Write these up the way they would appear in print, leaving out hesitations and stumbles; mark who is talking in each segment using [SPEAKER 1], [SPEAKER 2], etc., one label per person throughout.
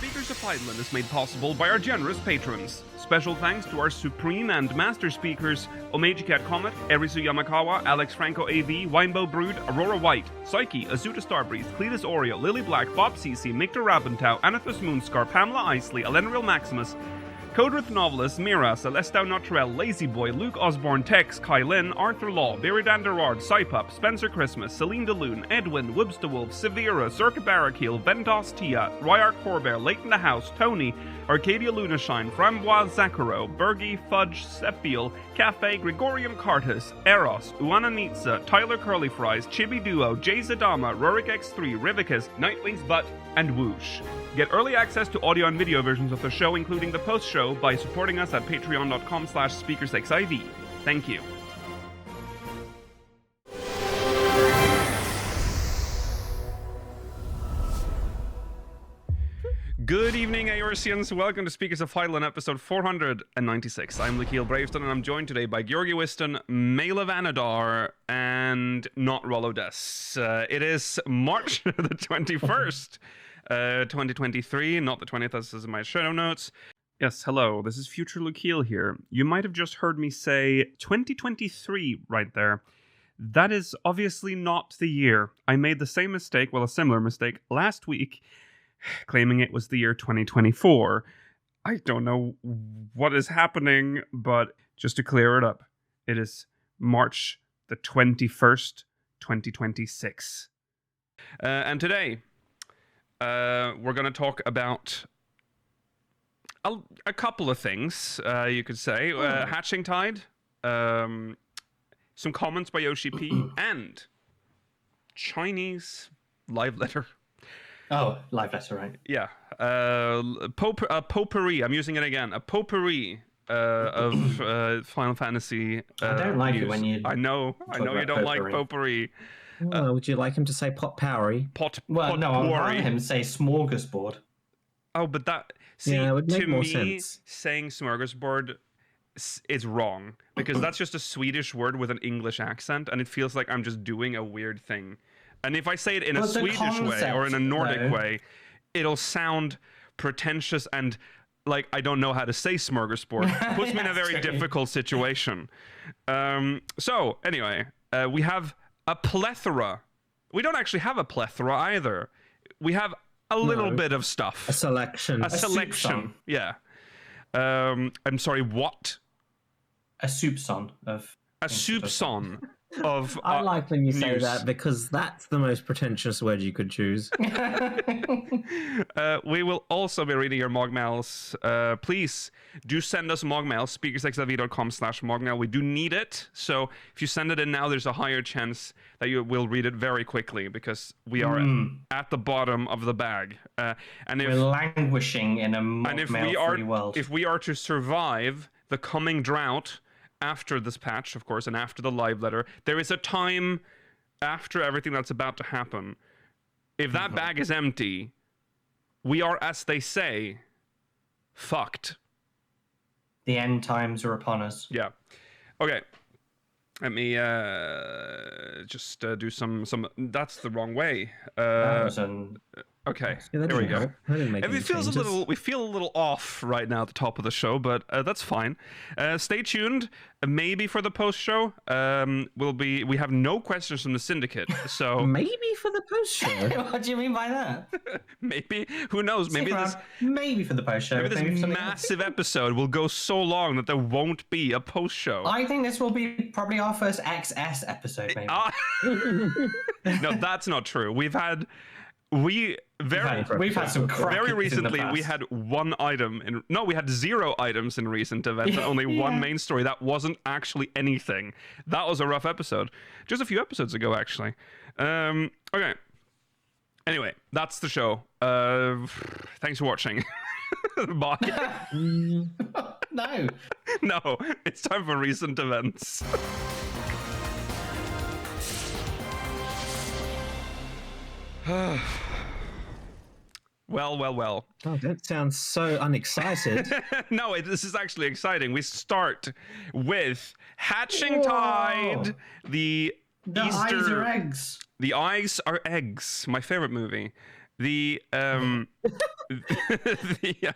[SPEAKER 1] Speakers of Heidland is made possible by our generous patrons. Special thanks to our supreme and master speakers, Omeji Cat Comet, Erisu Yamakawa, Alex Franco AV, Winebow Brood, Aurora White, Psyche, Azuta Starbreeze, Cletus Oreo, Lily Black, Bob Cece, Mictor Rabentau, Anathus Moonscar, Pamela Isley, Elenril Maximus, Codrith Novelist, Mira, Celestau Notrell, Lazy Boy, Luke Osborne, Tex, Kai Lin, Arthur Law, Biridan Derard, Cypup, Spencer Christmas, Celine DeLune, Edwin, Wibs the Wolf, Severa, Circa Barrakiel, Ventos Tia, Ryark Corbear, Leighton the House, Tony, Arcadia Lunashine, Framboise Zakaro, Bergie, Fudge, Sephiel, Cafe, Gregorium Cartus, Eros, Uana Nitsa, Tyler Curly Fries, Chibi Duo, Jay Zadama, Rurik X3, Rivicus, Nightwing's Butt, and Whoosh. Get early access to audio and video versions of the show, including the post-show, by supporting us at patreon.com/speakersxiv. Thank you. Good evening, Aorsians. Welcome to Speakers of Heidland, episode 496. I'm Lakeel Braveston, and I'm joined today by Georgi Wiston, Mela Vanadar, and not Rolodes. It is March the 21st, 2023, not the 20th, as is in my show notes. Yes, hello, this is Future Lakeel here. You might have just heard me say 2023 right there. That is obviously not the year. I made the same mistake, well, a similar mistake, last week, claiming it was the year 2024. I don't know what is happening, but just to clear it up, it is March the 21st, 2026. And today, we're going to talk about a couple of things, you could say. Hatching Tide, some comments by Yoshi-P, and Chinese live letter.
[SPEAKER 2] Oh, live letter, right?
[SPEAKER 1] Yeah. Potpourri, I'm using it again. A potpourri of Final Fantasy
[SPEAKER 2] I don't like it when you
[SPEAKER 1] I know you don't like potpourri.
[SPEAKER 3] Would you like him to say potpourri?
[SPEAKER 2] Well, no, I'd rather him say smorgasbord.
[SPEAKER 1] Oh, but that... See,
[SPEAKER 3] yeah, it would make
[SPEAKER 1] to
[SPEAKER 3] more
[SPEAKER 1] me,
[SPEAKER 3] sense.
[SPEAKER 1] saying smorgasbord is wrong. Because that's just a Swedish word with an English accent, and it feels like I'm just doing a weird thing. And if I say it in a Swedish way or in a Nordic way, it'll sound pretentious and like I don't know how to say smorgasbord. It puts me in a very difficult situation. So, anyway, we have a plethora. We don't actually have a plethora either. We have a little bit of stuff.
[SPEAKER 3] A selection.
[SPEAKER 1] A selection. Yeah. I'm sorry, what?
[SPEAKER 2] A soupçon of...
[SPEAKER 1] A soupçon of
[SPEAKER 3] I like when you say
[SPEAKER 1] news.
[SPEAKER 3] that because that's the most pretentious word you could choose.
[SPEAKER 1] We will also be reading your mogmails. Please do send us mogmails, speakersxiv.com/mogmail. We do need it. So if you send it in now, there's a higher chance that you will read it very quickly because we are at the bottom of the bag. And if,
[SPEAKER 2] we're languishing in a mogmail-free world.
[SPEAKER 1] If we are to survive the coming drought after this patch, of course, and after the live letter, there is a time after everything that's about to happen. If that bag is empty, we are, as they say, fucked.
[SPEAKER 2] The end times are upon us.
[SPEAKER 1] Yeah. Okay. Let me just do some. That's the wrong way. Okay,
[SPEAKER 3] Yeah,
[SPEAKER 1] there we go.
[SPEAKER 3] And
[SPEAKER 1] We feel a little off right now at the top of the show, but that's fine. Stay tuned. Maybe for the post show, we have no questions from the syndicate, so
[SPEAKER 3] maybe for the post show.
[SPEAKER 2] What do you mean by that?
[SPEAKER 1] maybe, who knows? Maybe
[SPEAKER 2] for the post show.
[SPEAKER 1] Maybe this massive episode will go so long that there won't be a post show.
[SPEAKER 2] I think this will be probably our first XS episode. Maybe.
[SPEAKER 1] No, that's not true. We've had some crap very recently we had one item we had 0 items in recent events and only one main story that wasn't actually anything. That was a rough episode just a few episodes ago, actually. Okay, anyway, that's the show. Thanks for watching. Bye. No, it's time for recent events. Well.
[SPEAKER 3] Oh, that sounds so unexcited.
[SPEAKER 1] No, this is actually exciting. We start with Hatching Tide, the Easter...
[SPEAKER 2] eyes are eggs.
[SPEAKER 1] The Eyes Are Eggs, my favorite movie. The the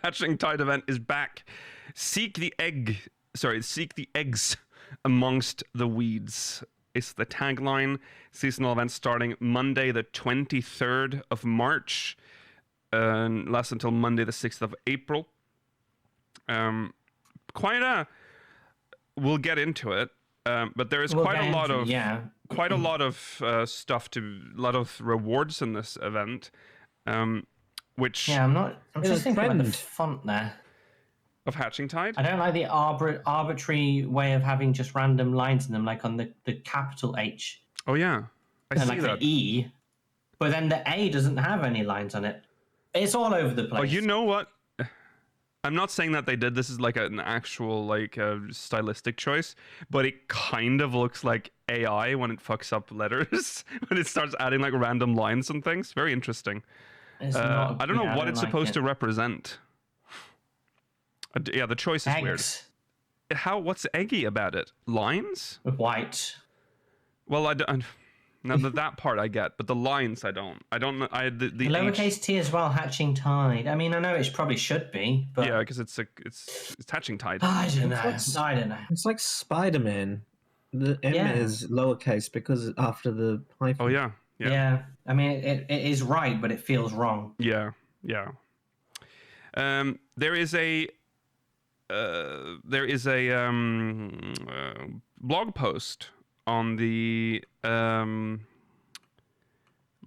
[SPEAKER 1] Hatching Tide event is back. Seek the eggs amongst the weeds. It's the tagline. Seasonal event starting Monday, the 23rd of March, lasts until Monday, the 6th of April. We'll get into it, but there is quite a lot of stuff a lot of rewards in this event. Which
[SPEAKER 2] I'm just thinking about the font there
[SPEAKER 1] of Hatching Tide.
[SPEAKER 2] I don't like the arbitrary way of having just random lines in them, like on the capital H.
[SPEAKER 1] Oh yeah, I see
[SPEAKER 2] like
[SPEAKER 1] that.
[SPEAKER 2] The E, but then the A doesn't have any lines on it. It's all over the place.
[SPEAKER 1] Oh, you know what? I'm not saying that they did. This is like an actual stylistic choice, but it kind of looks like AI when it fucks up letters when it starts adding like random lines and things. Very interesting. I don't know what it's supposed to represent. Yeah, the choice is weird. What's eggy about it? Lines?
[SPEAKER 2] White.
[SPEAKER 1] Well, now that part I get, but the lines I don't. I don't know. The
[SPEAKER 2] lowercase t as well. Hatching Tide. I mean, I know it probably should be, but
[SPEAKER 1] yeah, because it's Hatching Tide.
[SPEAKER 2] I don't know. I don't know.
[SPEAKER 3] It's like Spider-Man. The M is lowercase because after the hyphen.
[SPEAKER 1] Oh yeah.
[SPEAKER 2] Yeah. I mean, it is right, but it feels wrong.
[SPEAKER 1] Yeah. There is a blog post on the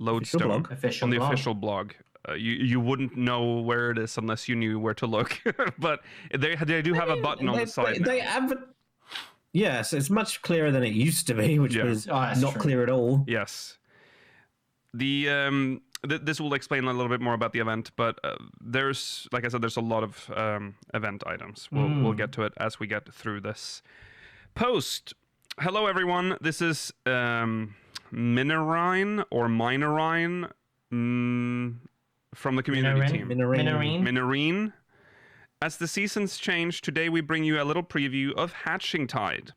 [SPEAKER 1] Lodestone official blog. You wouldn't know where it is unless you knew where to look. But they do have a button on the side.
[SPEAKER 3] Yes, it's much clearer than it used to be, which was not clear at all.
[SPEAKER 1] Yes. This will explain a little bit more about the event, but there's, like I said, there's a lot of event items. We'll get to it as we get through this post. Hello, everyone. This is Minorine or Minorine from the community team. Minorine. As the seasons change, today we bring you a little preview of Hatching Tide.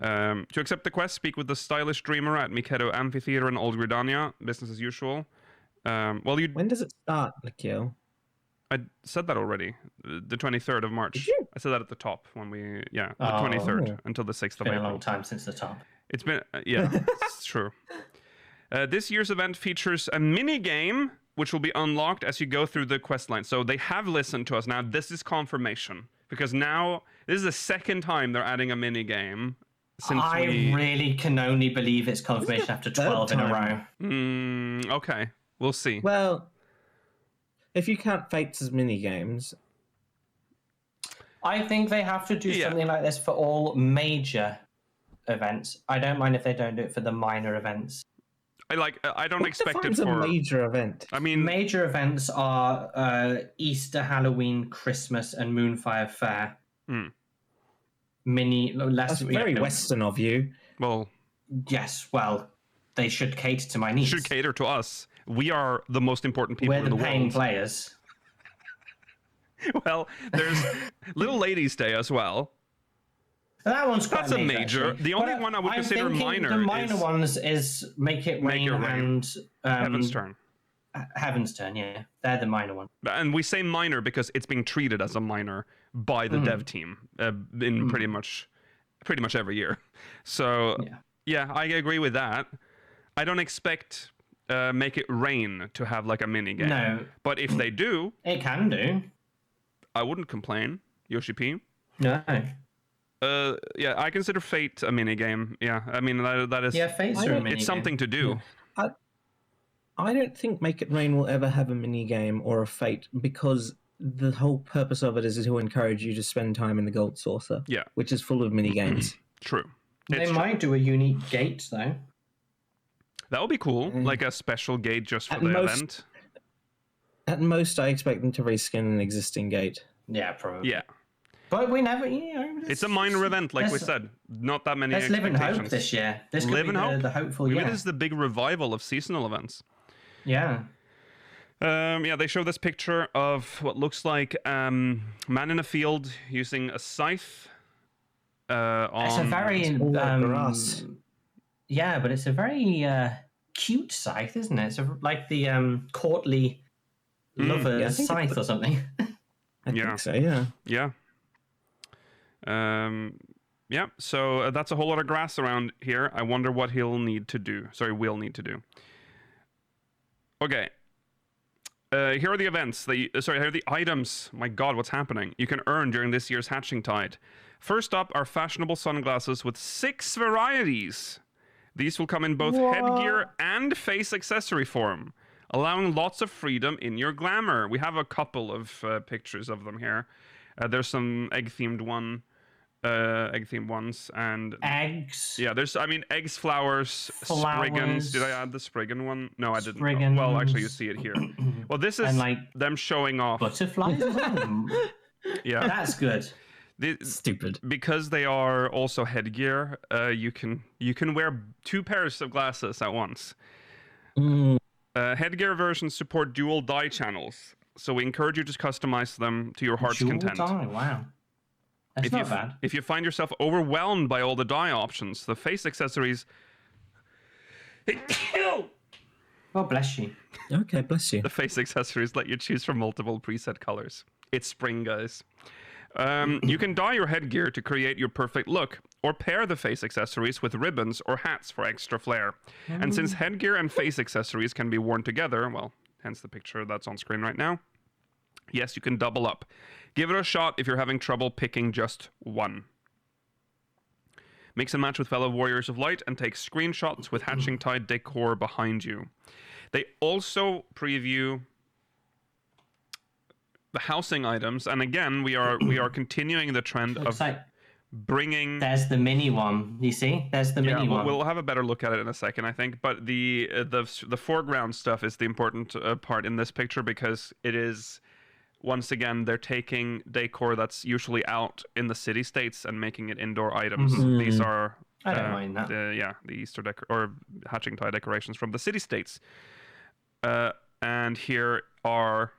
[SPEAKER 1] To accept the quest, speak with the stylish dreamer at Mikedo Amphitheater in Old Gridania. Business as usual.
[SPEAKER 3] When does it start, Nikhil?
[SPEAKER 1] I said that already. The 23rd of March.
[SPEAKER 3] Did you?
[SPEAKER 1] I said that at the top when the 23rd until the 6th of April.
[SPEAKER 2] It's been a long time since the top.
[SPEAKER 1] It's been, it's true. This year's event features a mini game which will be unlocked as you go through the quest line. So they have listened to us. Now this is confirmation because now this is the second time they're adding a mini game.
[SPEAKER 2] I really can only believe it's confirmation after 12 in a row.
[SPEAKER 1] Okay, we'll see.
[SPEAKER 3] Well, if you count Fates as mini games,
[SPEAKER 2] I think they have to do something like this for all major events. I don't mind if they don't do it for the minor events.
[SPEAKER 1] I don't expect it for
[SPEAKER 3] a major event.
[SPEAKER 1] I mean,
[SPEAKER 2] major events are Easter, Halloween, Christmas, and Moonfire Fair.
[SPEAKER 3] That's very Western of you.
[SPEAKER 1] Well,
[SPEAKER 2] yes. Well, they should cater to my needs.
[SPEAKER 1] Should cater to us. We are the most important people in the world.
[SPEAKER 2] We're the paying players.
[SPEAKER 1] Well, there's Little Ladies Day as well.
[SPEAKER 2] That one's quite
[SPEAKER 1] a major. The only one I would consider minor.
[SPEAKER 2] The minor ones is Make It Rain and
[SPEAKER 1] Heaven's Turn.
[SPEAKER 2] Heaven's Turn, yeah, they're the minor one.
[SPEAKER 1] And we say minor because it's being treated as a minor by the dev team in pretty much every year. So yeah, I agree with that. I don't expect Make It Rain to have like a mini game.
[SPEAKER 2] No,
[SPEAKER 1] but if they do,
[SPEAKER 2] it can do.
[SPEAKER 1] I wouldn't complain. Yoshi-P.
[SPEAKER 2] No.
[SPEAKER 1] Yeah, I consider Fate a mini game. Yeah, I mean that is.
[SPEAKER 2] Yeah, Fate's a mini
[SPEAKER 1] It's something to do.
[SPEAKER 3] I don't think Make It Rain will ever have a mini game or a Fate because the whole purpose of it is to encourage you to spend time in the Gold Saucer.
[SPEAKER 1] Yeah,
[SPEAKER 3] which is full of mini games.
[SPEAKER 1] True.
[SPEAKER 2] They might do a unique gate though.
[SPEAKER 1] That would be cool, like a special gate just for the event.
[SPEAKER 3] At most, I expect them to reskin an existing gate.
[SPEAKER 2] Yeah, probably.
[SPEAKER 1] Yeah.
[SPEAKER 2] But we never,
[SPEAKER 1] it's a minor event, like we said. Not that many
[SPEAKER 2] Let's live in hope this year. This could be the hopeful year.
[SPEAKER 1] Maybe this is the big revival of seasonal events.
[SPEAKER 2] Yeah.
[SPEAKER 1] They show this picture of what looks like man in a field using a scythe.
[SPEAKER 2] It's a very
[SPEAKER 3] grass.
[SPEAKER 2] Yeah, but it's a very cute scythe, isn't it? It's like the courtly lover
[SPEAKER 3] Yeah, I think
[SPEAKER 2] scythe or something.
[SPEAKER 3] I think so, yeah.
[SPEAKER 1] Yeah. Yeah, so that's a whole lot of grass around here. I wonder what he'll need to do. Sorry, will need to do. Okay. Here are the events. Here are the items. My god, what's happening? You can earn during this year's Hatching Tide. First up are fashionable sunglasses with 6 varieties. These will come in both headgear and face accessory form, allowing lots of freedom in your glamour. We have a couple of pictures of them here. There's some egg-themed ones, and
[SPEAKER 2] eggs.
[SPEAKER 1] Yeah, there's, eggs, flowers, spriggans. Did I add the spriggan one? No, I didn't.
[SPEAKER 2] Spriggans.
[SPEAKER 1] Well, actually, you see it here. Well, this is them showing off.
[SPEAKER 2] Butterflies as well.
[SPEAKER 1] Yeah.
[SPEAKER 2] That's good.
[SPEAKER 3] Stupid.
[SPEAKER 1] Because they are also headgear, you can wear 2 pairs of glasses at once. Headgear versions support dual dye channels, so we encourage you to customize them to your heart's content.
[SPEAKER 2] Dye, wow. That's not bad.
[SPEAKER 1] If you find yourself overwhelmed by all the dye options, the face accessories...
[SPEAKER 2] Oh, bless you.
[SPEAKER 3] Okay, bless you.
[SPEAKER 1] The face accessories let you choose from multiple preset colors. It's spring, guys. You can dye your headgear to create your perfect look, or pair the face accessories with ribbons or hats for extra flair. And since headgear and face accessories can be worn together, well, hence the picture that's on screen right now, yes, you can double up. Give it a shot if you're having trouble picking just one. Mix and match with fellow warriors of light and take screenshots with Hatching Tide decor behind you. They also preview the housing items, and again, we are continuing the trend of bringing.
[SPEAKER 2] There's the mini one. You see, there's the mini one.
[SPEAKER 1] We'll have a better look at it in a second, I think. But the foreground stuff is the important part in this picture, because it is, once again, they're taking decor that's usually out in the city states and making it indoor items. These are
[SPEAKER 2] I don't mind that.
[SPEAKER 1] the Easter or Hatching Tide decorations from the city states. And here are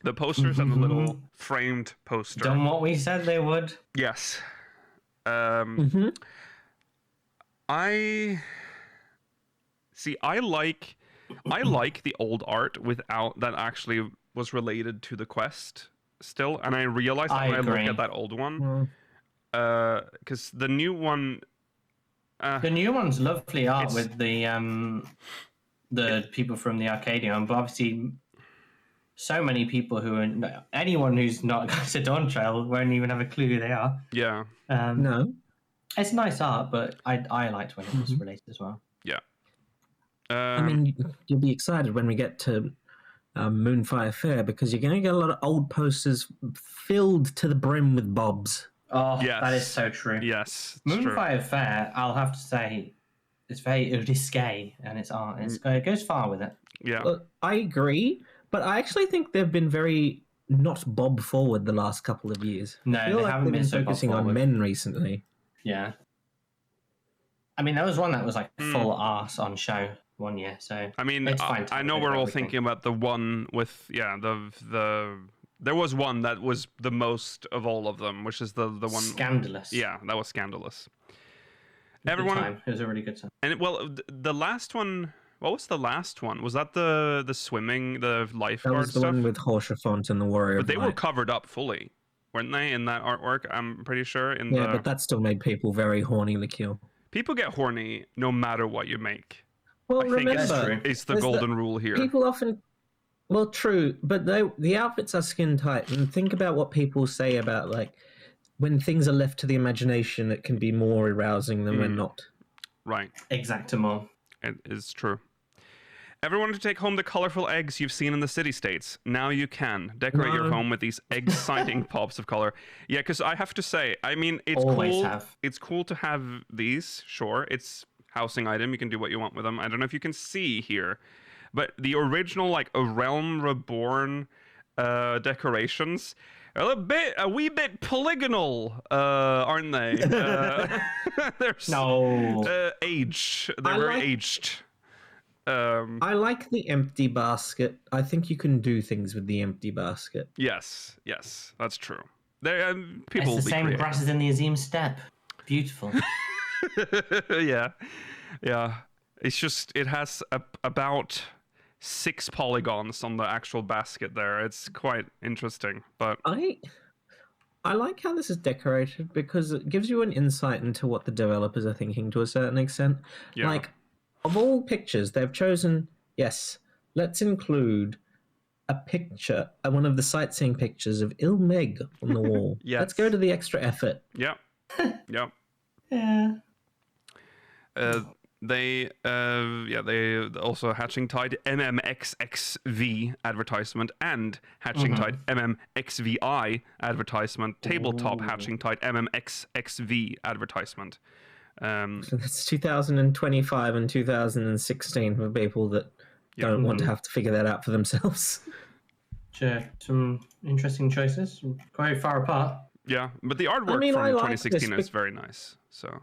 [SPEAKER 1] the posters and the little framed poster.
[SPEAKER 2] Done what we said they would.
[SPEAKER 1] Yes. I like the old art without that actually was related to the quest still, and I realized that when I look at that old one, because the new one,
[SPEAKER 2] the new one's lovely art with the people from the Arcadian, but obviously so many people anyone who's not got to Dawn Trail won't even have a clue who they are.
[SPEAKER 1] Yeah.
[SPEAKER 3] No.
[SPEAKER 2] It's nice art, but I liked when it was released as well.
[SPEAKER 1] Yeah.
[SPEAKER 3] I mean, you'll be excited when we get to Moonfire Fair, because you're going to get a lot of old posters filled to the brim with bobs.
[SPEAKER 2] Oh, yes. That is so true.
[SPEAKER 1] Yes.
[SPEAKER 2] Moonfire Fair, I'll have to say, it's very risque, and its art it goes far with it.
[SPEAKER 1] Yeah.
[SPEAKER 3] Well, I agree, but I actually think they've been very not bob forward the last couple of years.
[SPEAKER 2] No,
[SPEAKER 3] I feel
[SPEAKER 2] they
[SPEAKER 3] like
[SPEAKER 2] haven't been so
[SPEAKER 3] focusing on men recently.
[SPEAKER 2] Yeah. I mean, there was one that was like full arse on show one year, so
[SPEAKER 1] I mean,
[SPEAKER 2] it's fine
[SPEAKER 1] I know we're all thinking about the one with there was one that was the most of all of them, which is the one
[SPEAKER 2] scandalous.
[SPEAKER 1] Yeah, that was scandalous.
[SPEAKER 2] It was a really good time.
[SPEAKER 1] And the last one. What was the last one? Was that the swimming, the lifeguard
[SPEAKER 3] That was the
[SPEAKER 1] stuff?
[SPEAKER 3] one with Horsefont and the Warrior.
[SPEAKER 1] But they were covered up fully, weren't they, in that artwork? I'm pretty sure.
[SPEAKER 3] But that still made people very horny, Likiel.
[SPEAKER 1] People get horny no matter what you make.
[SPEAKER 3] Well,
[SPEAKER 1] remember, it's the golden rule here.
[SPEAKER 3] People often... Well, true, but the outfits are skin tight. And think about what people say about, like, when things are left to the imagination, it can be more arousing than when not.
[SPEAKER 1] Right.
[SPEAKER 2] Exactement.
[SPEAKER 1] It is true. Everyone to take home the colorful eggs you've seen in the city-states. Now you can. Decorate your home with these exciting pops of color. Yeah, because I have to say, I mean, it's cool. It's cool to have these, sure. It's housing item. You can do what you want with them. I don't know if you can see here. But the original, like, A Realm Reborn decorations are a wee bit polygonal, aren't they? They're age. They're very aged.
[SPEAKER 3] I like the empty basket. I think you can do things with the empty basket.
[SPEAKER 1] Yes, that's true. People
[SPEAKER 2] it's the same
[SPEAKER 1] creative.
[SPEAKER 2] grasses in the Azim steppe. Beautiful.
[SPEAKER 1] yeah. It's just it has about 6 polygons on the actual basket there. It's quite interesting, but
[SPEAKER 3] I like how this is decorated because it gives you an insight into what the developers are thinking to a certain extent.
[SPEAKER 1] Yeah.
[SPEAKER 3] Like, of all pictures, they've chosen, yes, let's include a picture, one of the sightseeing pictures of Il Meg on the wall.
[SPEAKER 1] Yes.
[SPEAKER 3] Let's go to the extra effort.
[SPEAKER 1] Yeah. Yeah.
[SPEAKER 2] Yeah.
[SPEAKER 1] They also Hatching Tide MMXXV advertisement and Hatching Tide MMXVI advertisement, tabletop Hatching Tide MMXXV advertisement.
[SPEAKER 3] So that's 2025 and 2016 for people that don't want to have to figure that out for themselves.
[SPEAKER 2] Sure, some interesting choices, quite far apart.
[SPEAKER 1] Yeah, but the artwork from
[SPEAKER 3] I like
[SPEAKER 1] 2016
[SPEAKER 3] this
[SPEAKER 1] is very nice. So.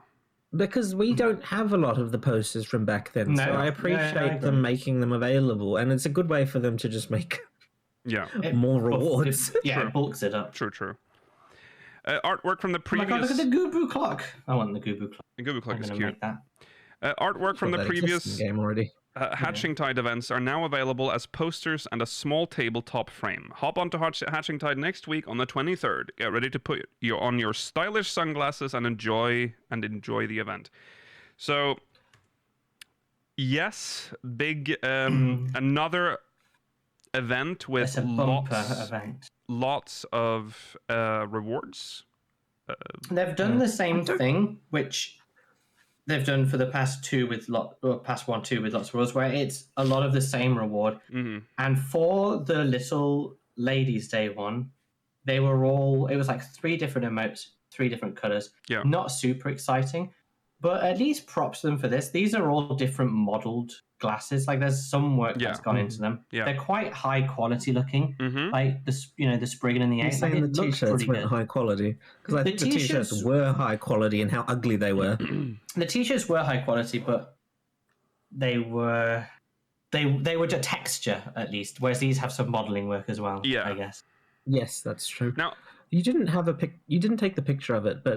[SPEAKER 3] Because we don't have a lot of the posters from back then, so I appreciate them making them available, and it's a good way for them to just make more rewards.
[SPEAKER 2] It bulks it up.
[SPEAKER 1] True. Artwork from the previous...
[SPEAKER 2] Oh my god, look at the Goobu clock! I want the Goobu clock.
[SPEAKER 1] The Goobu clock is cute.
[SPEAKER 2] Make that.
[SPEAKER 1] Artwork from the previous
[SPEAKER 3] game already.
[SPEAKER 1] Hatching Tide events are now available as posters and a small tabletop frame. Hop onto Hatching Tide next week on the 23rd. Get ready to put on your stylish sunglasses and enjoy the event. So, yes, big another event with lots of rewards.
[SPEAKER 2] They've done the same thing, which they've done for the past two with past 1, 2 with lots of rewards, where it's a lot of the same reward. And for the Little Ladies Day one, they were it was like 3 different emotes, 3 different colors.
[SPEAKER 1] Yeah.
[SPEAKER 2] Not super exciting, but at least props them for this. These are all different modeled glasses. Like there's some work that's gone into them.
[SPEAKER 1] Yeah.
[SPEAKER 2] They're quite high quality looking. Like the Spriggan and the 8.
[SPEAKER 3] Saying the t-shirts weren't high quality, because I think the t-shirts were high quality and how ugly they were.
[SPEAKER 2] The t-shirts were high quality, but they were just texture at least, whereas these have some modeling work as well. I guess.
[SPEAKER 3] Yes, that's true.
[SPEAKER 1] Now
[SPEAKER 3] you didn't have you didn't take the picture of it, but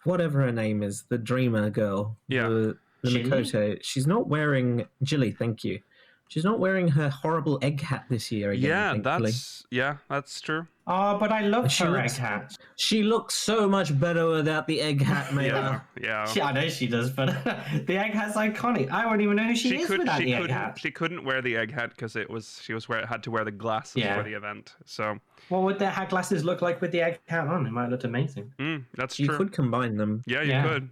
[SPEAKER 3] whatever her name is, the Dreamer girl, the Makoto, she's not wearing Jilly. Thank you. She's not wearing her horrible egg hat this year again.
[SPEAKER 1] That's true.
[SPEAKER 2] Oh, but I love her egg hat.
[SPEAKER 3] She looks so much better without the egg hat, mate.
[SPEAKER 1] Yeah,
[SPEAKER 2] I know she does, but the egg hat's iconic. I won't even know who she is without the egg hat.
[SPEAKER 1] She couldn't wear the egg hat because she had to wear the glasses for the event. So
[SPEAKER 2] what would the hat glasses look like with the egg hat on? It might look amazing.
[SPEAKER 1] That's true.
[SPEAKER 3] You could combine them.
[SPEAKER 1] Yeah, you could.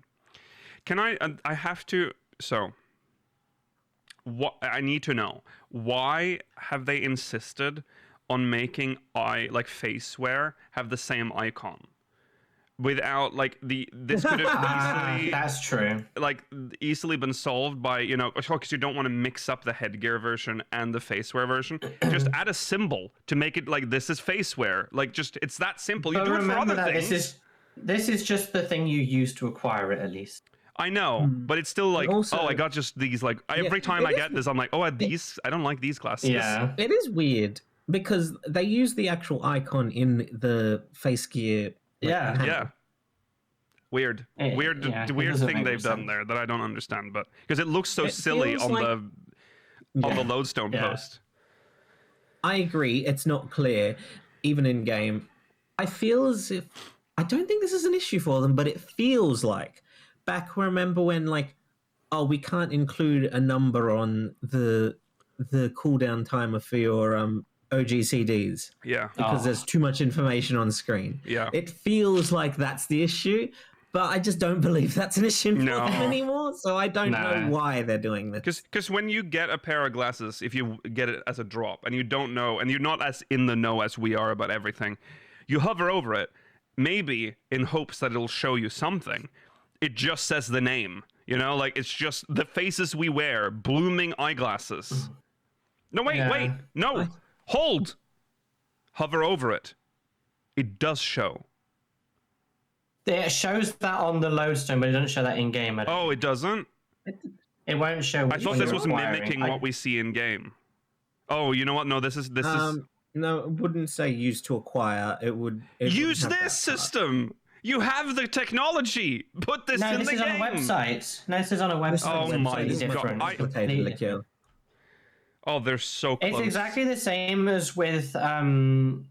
[SPEAKER 1] Can I have to... So, what I need to know, why have they insisted on making face wear have the same icon? Without, this could have easily...
[SPEAKER 2] that's true.
[SPEAKER 1] Easily been solved by, because you don't want to mix up the headgear version and the facewear version. Just add a symbol to make it this is facewear. It's that simple. You do it for other things.
[SPEAKER 2] This is just the thing you use to acquire it, at least.
[SPEAKER 1] I know, but it's still also, I got just these, every time I get this, I'm like, I don't like these glasses.
[SPEAKER 2] Yeah.
[SPEAKER 3] It is weird, because they use the actual icon in the face gear.
[SPEAKER 1] Yeah. Weird thing they've done there that I don't understand, but because it looks so silly on the lodestone post.
[SPEAKER 3] I agree, it's not clear, even in game. I feel as if, I don't think this is an issue for them, but it feels like remember when we can't include a number on the cooldown timer for your OG CDs.
[SPEAKER 1] Yeah.
[SPEAKER 3] Because there's too much information on screen.
[SPEAKER 1] Yeah.
[SPEAKER 3] It feels like that's the issue, but I just don't believe that's an issue for them anymore. So I don't know why they're doing this.
[SPEAKER 1] Because when you get a pair of glasses, if you get it as a drop and you don't know, and you're not as in the know as we are about everything, you hover over it, maybe in hopes that it'll show you something. It just says the name, it's just the faces we wear, blooming eyeglasses. No, wait, no, hold. Hover over it. It does show.
[SPEAKER 2] It shows that on the lodestone, but it doesn't show that in game.
[SPEAKER 1] Oh, it doesn't?
[SPEAKER 2] It won't show.
[SPEAKER 1] I thought this was mimicking what we see in game. Oh, you know what? No, this is.
[SPEAKER 3] No, it wouldn't say use to acquire. It would.
[SPEAKER 1] Use this system. You have the technology. Put this in the game.
[SPEAKER 2] No, this is on a website. No, this is on a website.
[SPEAKER 1] Oh my
[SPEAKER 2] It's
[SPEAKER 1] God.
[SPEAKER 2] different.
[SPEAKER 1] Oh, they're so close.
[SPEAKER 2] It's exactly the same as with hairstyles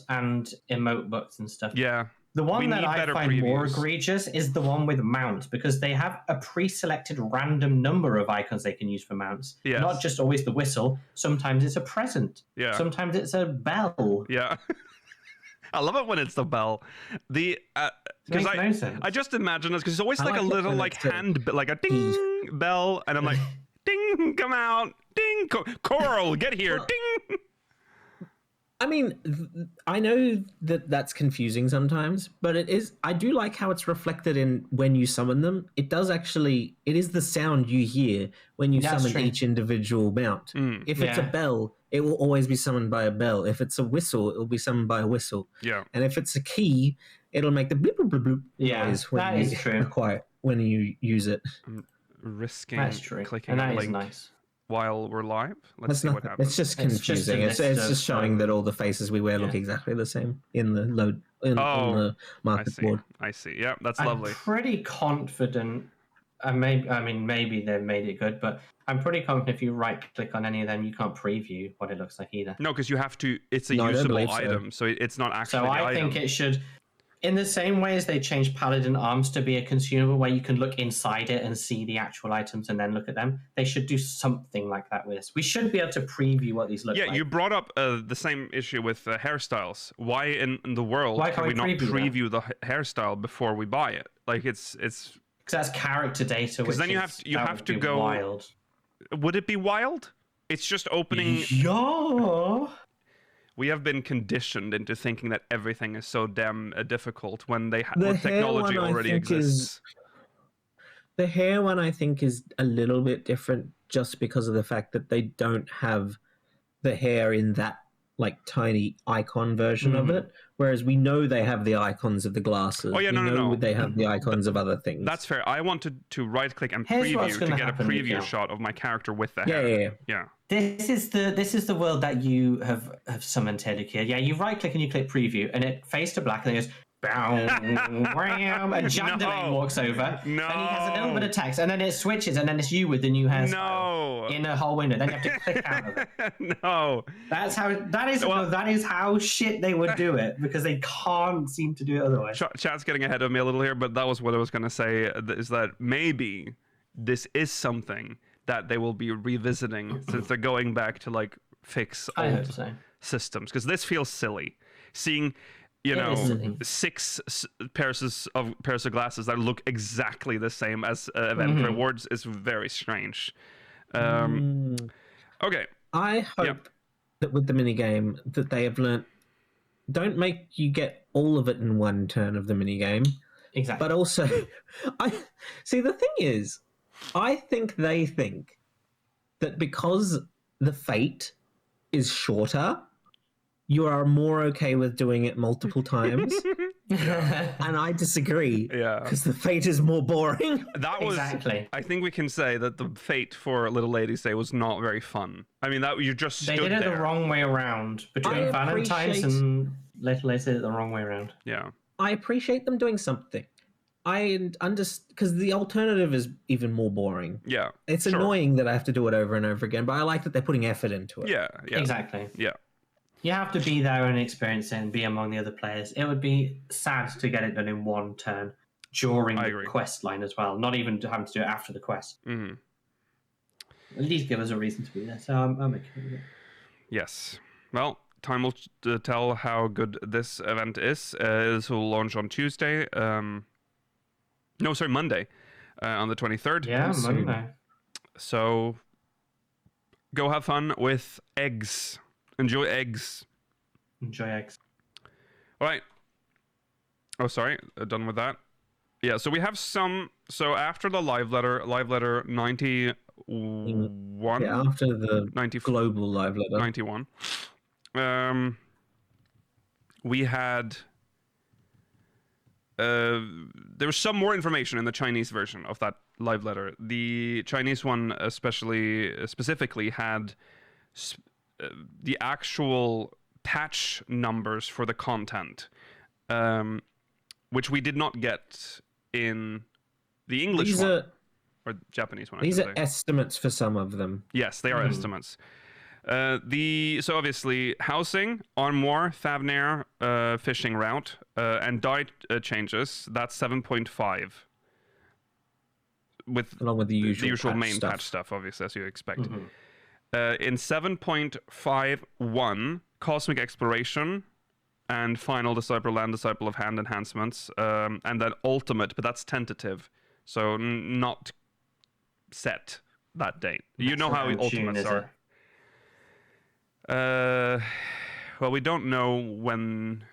[SPEAKER 2] and emote books and stuff.
[SPEAKER 1] Yeah.
[SPEAKER 2] The one that I find
[SPEAKER 1] previews.
[SPEAKER 2] more egregious is the one with mounts, because they have a pre-selected random number of icons they can use for mounts.
[SPEAKER 1] Yes.
[SPEAKER 2] Not just always the whistle. Sometimes it's a present.
[SPEAKER 1] Yeah.
[SPEAKER 2] Sometimes it's a bell.
[SPEAKER 1] Yeah. I love it when it's the bell. Because
[SPEAKER 2] no sense.
[SPEAKER 1] I just imagine this, because it's always like a little like hand, like a ding bell, and I'm like, ding, come out, ding, Coral, get here, ding.
[SPEAKER 3] I mean, I know that that's confusing sometimes, but it is. I do like how it's reflected in when you summon them. It does actually. It is the sound you hear when you summon each individual mount. If it's a bell, it will always be summoned by a bell. If it's a whistle, it will be summoned by a whistle.
[SPEAKER 1] Yeah.
[SPEAKER 3] And if it's a key, it'll make the bloop bloop bloop noise
[SPEAKER 2] that is true.
[SPEAKER 3] Quiet when you use it.
[SPEAKER 1] Risking clicking
[SPEAKER 2] and that
[SPEAKER 1] a
[SPEAKER 2] is
[SPEAKER 1] link
[SPEAKER 2] nice.
[SPEAKER 1] while we're live. Let's see what happens.
[SPEAKER 3] It's just confusing. It's just showing that all the faces we wear look exactly the same in the on the market board.
[SPEAKER 1] I see. Yeah, that's
[SPEAKER 2] I'm
[SPEAKER 1] lovely.
[SPEAKER 2] Pretty confident. Maybe they've made it good, but I'm pretty confident if you right-click on any of them, you can't preview what it looks like either.
[SPEAKER 1] No, because you have to. It's a usable item, so it's not actually.
[SPEAKER 2] So I think it should. In the same way as they changed Paladin Arms to be a consumable where you can look inside it and see the actual items and then look at them, they should do something like that with this. We should be able to preview what these look like.
[SPEAKER 1] Yeah, you brought up the same issue with hairstyles. Why in the world can we not preview the hairstyle before we buy it? Like it's because
[SPEAKER 2] that's character data.
[SPEAKER 1] Because then you have to go
[SPEAKER 2] wild.
[SPEAKER 1] Would it be wild? It's just opening.
[SPEAKER 2] Yeah.
[SPEAKER 1] We have been conditioned into thinking that everything is so damn difficult when technology already exists.
[SPEAKER 3] The hair one, I think, is a little bit different just because of the fact that they don't have the hair in that like tiny icon version of it, whereas we know they have the icons of the glasses.
[SPEAKER 1] Oh yeah,
[SPEAKER 3] no. They have the icons of other things.
[SPEAKER 1] That's fair. I wanted to right-click and preview to get a preview shot of my character with the hair. Yeah.
[SPEAKER 2] This is the world that you have summoned Taylor Kidd. Yeah, you right-click and you click preview, and it fades to black, and it goes. And Jack Delane walks over.
[SPEAKER 1] No.
[SPEAKER 2] And he has a little bit of text, and then it switches, and then it's you with the new hairstyle in a whole window. Then you have to click out of it.
[SPEAKER 1] No.
[SPEAKER 2] That is how shit they would do it, because they can't seem to do it otherwise.
[SPEAKER 1] Chat's getting ahead of me a little here, but that was what I was going to say, is that maybe this is something that they will be revisiting since they're going back to like fix old systems, because this feels silly. Seeing 6 pairs of glasses that look exactly the same as event rewards is very strange. Okay.
[SPEAKER 3] I hope that with the minigame that they have learnt, don't make you get all of it in one turn of the minigame.
[SPEAKER 2] Exactly.
[SPEAKER 3] But also, the thing is, I think they think that because the fate is shorter, you are more okay with doing it multiple times. And I disagree.
[SPEAKER 1] Yeah.
[SPEAKER 3] Because the fate is more boring.
[SPEAKER 2] Exactly.
[SPEAKER 1] I think we can say that the fate for Little Ladies Day was not very fun. I mean, that you just stood there.
[SPEAKER 2] They did it the wrong way around. Between Valentine's and Little Ladies, they did it the wrong way around.
[SPEAKER 1] Yeah.
[SPEAKER 3] I appreciate them doing something. I understand, because the alternative is even more boring.
[SPEAKER 1] Yeah.
[SPEAKER 3] It's annoying that I have to do it over and over again, but I like that they're putting effort into it.
[SPEAKER 1] Yeah.
[SPEAKER 2] Exactly.
[SPEAKER 1] Yeah.
[SPEAKER 2] You have to be there and experience it and be among the other players. It would be sad to get it done in one turn during the quest line as well, not even having to do it after the quest.
[SPEAKER 1] Mm-hmm.
[SPEAKER 2] At least give us a reason to be there. So I'm okay with it.
[SPEAKER 1] Yes. Well, time will tell how good this event is. This will launch on Tuesday. Monday, on the 23rd.
[SPEAKER 2] Yeah, Monday.
[SPEAKER 1] So go have fun with eggs. Enjoy eggs.
[SPEAKER 2] Enjoy eggs.
[SPEAKER 1] All right. Oh, sorry. Done with that. Yeah, so we have some... So after the live letter 91...
[SPEAKER 3] Yeah, after the global live letter.
[SPEAKER 1] 91. We had... there was some more information in the Chinese version of that live letter. The Chinese one specifically had... the actual patch numbers for the content. which we did not get in the English one. Or Japanese one,
[SPEAKER 3] These are estimates for some of them.
[SPEAKER 1] Yes, they are estimates. So obviously housing, armor, Thavnair, fishing route, and die changes. That's 7.5.
[SPEAKER 3] Along with the usual
[SPEAKER 1] main
[SPEAKER 3] stuff.
[SPEAKER 1] patch stuff, obviously, as you expect. In 7.51, cosmic exploration and final disciple, land disciple of hand enhancements, and then ultimate, but that's tentative, so not set that date. You know how ultimates are. Well, we don't know when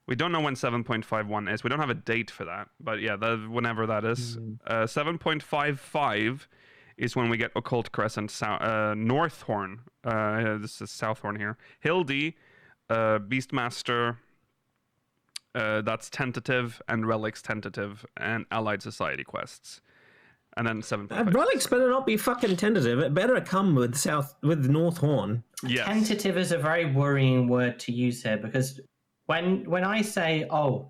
[SPEAKER 1] 7.51 is. We don't have a date for that, but yeah, whenever that is. 7.55 is when we get Occult Crescent, Northhorn. This is Southhorn here. Hildy, Beastmaster. That's tentative, and Relics tentative, and Allied Society quests. And then 7.5.
[SPEAKER 3] Relics better not be fucking tentative. It better come with Northhorn.
[SPEAKER 1] Yes.
[SPEAKER 2] Tentative is a very worrying word to use here, because when I say, I'm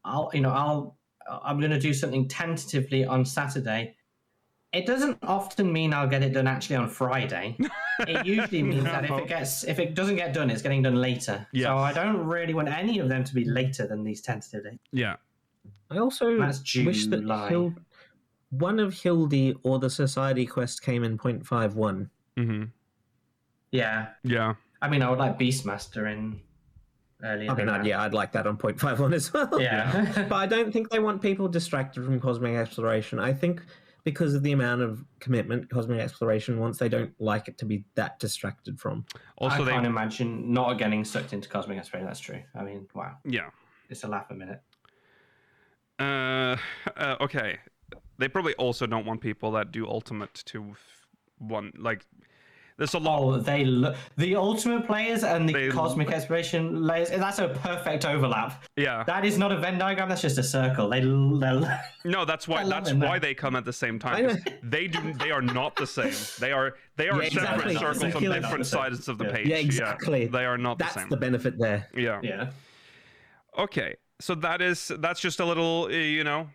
[SPEAKER 2] going to do something tentatively on Saturday, it doesn't often mean I'll get it done actually on Friday. It usually means that if it doesn't get done, it's getting done later. Yes. So I don't really want any of them to be later than these tentative dates.
[SPEAKER 1] Yeah.
[SPEAKER 3] I also wish that one of Hildy or the Society quest came in 0.51.
[SPEAKER 1] Mm-hmm.
[SPEAKER 2] Yeah.
[SPEAKER 1] Yeah.
[SPEAKER 2] I mean, I would like Beastmaster in earlier.
[SPEAKER 3] I'd like that on 0.51 as well.
[SPEAKER 2] Yeah.
[SPEAKER 3] But I don't think they want people distracted from cosmic exploration. I think because of the amount of commitment cosmic exploration wants, they don't like it to be that distracted from.
[SPEAKER 2] Also, I can't imagine not getting sucked into cosmic exploration. That's true. I mean, wow.
[SPEAKER 1] Yeah.
[SPEAKER 2] It's a laugh a minute.
[SPEAKER 1] Okay. They probably also don't want people that do ultimate to one, like, there's a lot.
[SPEAKER 2] The ultimate players and the cosmic exploration layers, that's a perfect overlap.
[SPEAKER 1] Yeah.
[SPEAKER 2] That is not a Venn diagram, that's just a circle.
[SPEAKER 1] No, that's why they come at the same time. They are not the same. They are separate circles on different sides of the page.
[SPEAKER 3] Yeah, exactly.
[SPEAKER 1] Yeah, they are not the same.
[SPEAKER 3] That's the benefit there.
[SPEAKER 1] Yeah.
[SPEAKER 2] Yeah.
[SPEAKER 1] Okay. So that's just a little, now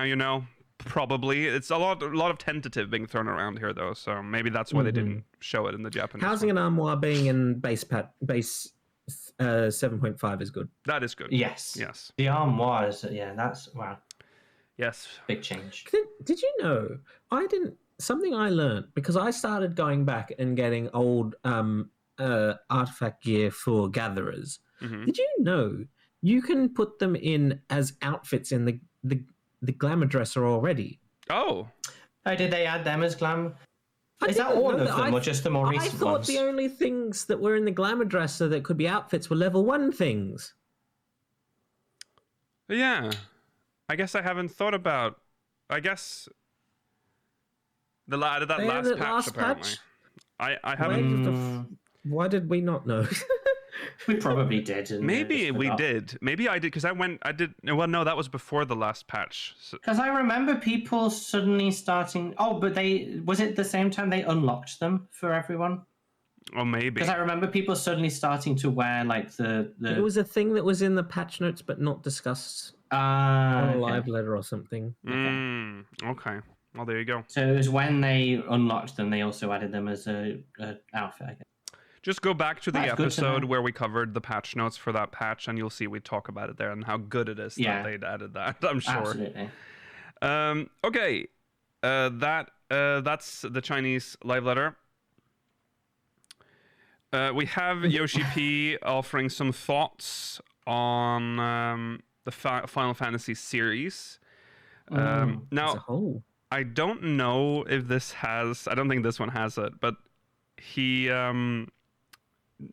[SPEAKER 1] you know. Probably it's a lot of tentative being thrown around here, though, so maybe that's why they didn't show it in the Japanese.
[SPEAKER 3] Housing and armoire being in base 7.5 is good.
[SPEAKER 1] That is good.
[SPEAKER 2] Yes.
[SPEAKER 1] Yes.
[SPEAKER 2] The armoire is that's wow.
[SPEAKER 1] Yes.
[SPEAKER 2] Big change.
[SPEAKER 3] Did you know? Something I learned because I started going back and getting old artifact gear for gatherers. Mm-hmm. Did you know you can put them in as outfits in the glamour dresser already?
[SPEAKER 1] Oh,
[SPEAKER 2] did they add them as glam? Is that all of them, or just the more recent ones? I thought
[SPEAKER 3] the only things that were in the glamour dresser that could be outfits were level 1 things.
[SPEAKER 1] Yeah, I guess I haven't thought about. I guess that last patch apparently. I haven't.
[SPEAKER 3] Why did we not know?
[SPEAKER 2] We probably did.
[SPEAKER 1] Maybe we did. Maybe I did because I did. Well, no, that was before the last patch.
[SPEAKER 2] Because I remember people suddenly starting. Oh, but was it the same time they unlocked them for everyone?
[SPEAKER 1] Oh, maybe.
[SPEAKER 2] Because I remember people suddenly starting to wear like the.
[SPEAKER 3] It was a thing that was in the patch notes, but not discussed on a live letter or something.
[SPEAKER 1] Okay. Well, there you go.
[SPEAKER 2] So it was when they unlocked them, they also added them as a outfit, I guess.
[SPEAKER 1] Just go back to the episode where we covered the patch notes for that patch, and you'll see we talk about it there and how good it is that they'd added that. I'm sure.
[SPEAKER 2] Absolutely.
[SPEAKER 1] Okay, that's the Chinese live letter. We have Yoshi-P offering some thoughts on the Final Fantasy series. Now, I don't know if this has. I don't think this one has it, but he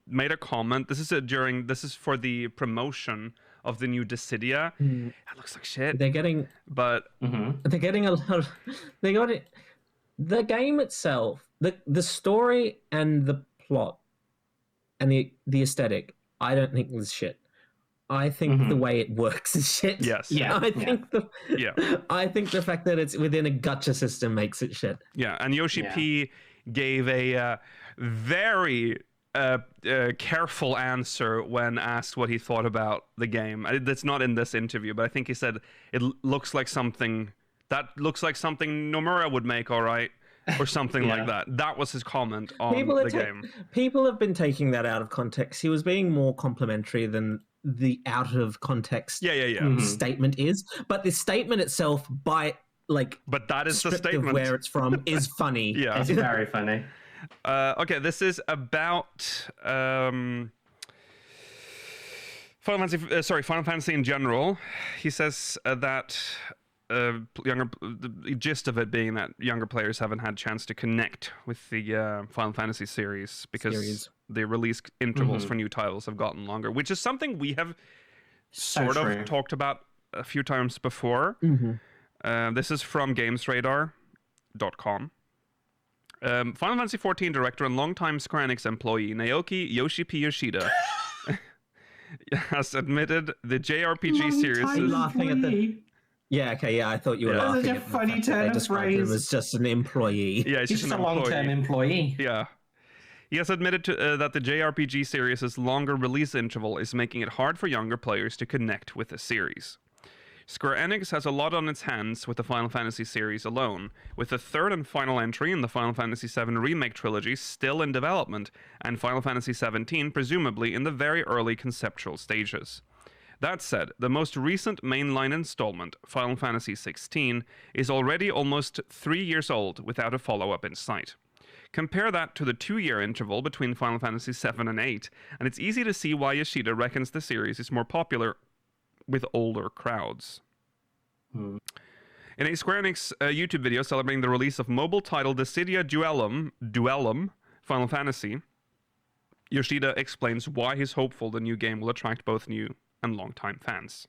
[SPEAKER 1] made a comment. This is for the promotion of the new Dissidia. That looks like shit.
[SPEAKER 3] They're getting a lot. They got it. The game itself, the story and the plot and the aesthetic, I don't think is shit. I think the way it works is shit.
[SPEAKER 1] Yes.
[SPEAKER 2] Yeah.
[SPEAKER 3] I think the fact that it's within a gacha system makes it shit.
[SPEAKER 1] Yeah, and Yoshi-P gave a very careful answer when asked what he thought about the game. That's not in this interview, but I think he said it looks like something Nomura would make, all right, or something like that. That was his comment on the game.
[SPEAKER 3] People have been taking that out of context. He was being more complimentary than the out of context statement is. But the statement itself, but that is the statement. Of where it's from is funny.
[SPEAKER 2] Yeah, it's very funny.
[SPEAKER 1] Okay, this is about Final Fantasy in general. He says that the gist of it being that younger players haven't had a chance to connect with the Final Fantasy series because the release intervals for new titles have gotten longer, which is something we have sort of talked about a few times before. This is from GamesRadar.com. Final Fantasy XIV director and longtime Square Enix employee Naoki Yoshi-P Yoshida has admitted the JRPG series is
[SPEAKER 3] laughing at the. Yeah, okay, yeah, I thought you were laughing
[SPEAKER 2] at
[SPEAKER 3] a
[SPEAKER 2] funny turn of phrase.
[SPEAKER 3] Him as just an employee.
[SPEAKER 1] Yeah,
[SPEAKER 2] he's just a long-term employee.
[SPEAKER 1] Yeah. He has admitted that the JRPG series' longer release interval is making it hard for younger players to connect with the series. Square Enix has a lot on its hands with the Final Fantasy series alone, with the third and final entry in the Final Fantasy VII Remake trilogy still in development, and Final Fantasy XVII presumably in the very early conceptual stages. That said, the most recent mainline installment, Final Fantasy XVI, is already almost 3 years old without a follow-up in sight. Compare that to the 2-year interval between Final Fantasy VII and VIII, and it's easy to see why Yoshida reckons the series is more popular with older crowds. In a Square Enix YouTube video celebrating the release of mobile title Dissidia Duellum Final Fantasy, Yoshida explains why he's hopeful the new game will attract both new and long-time fans.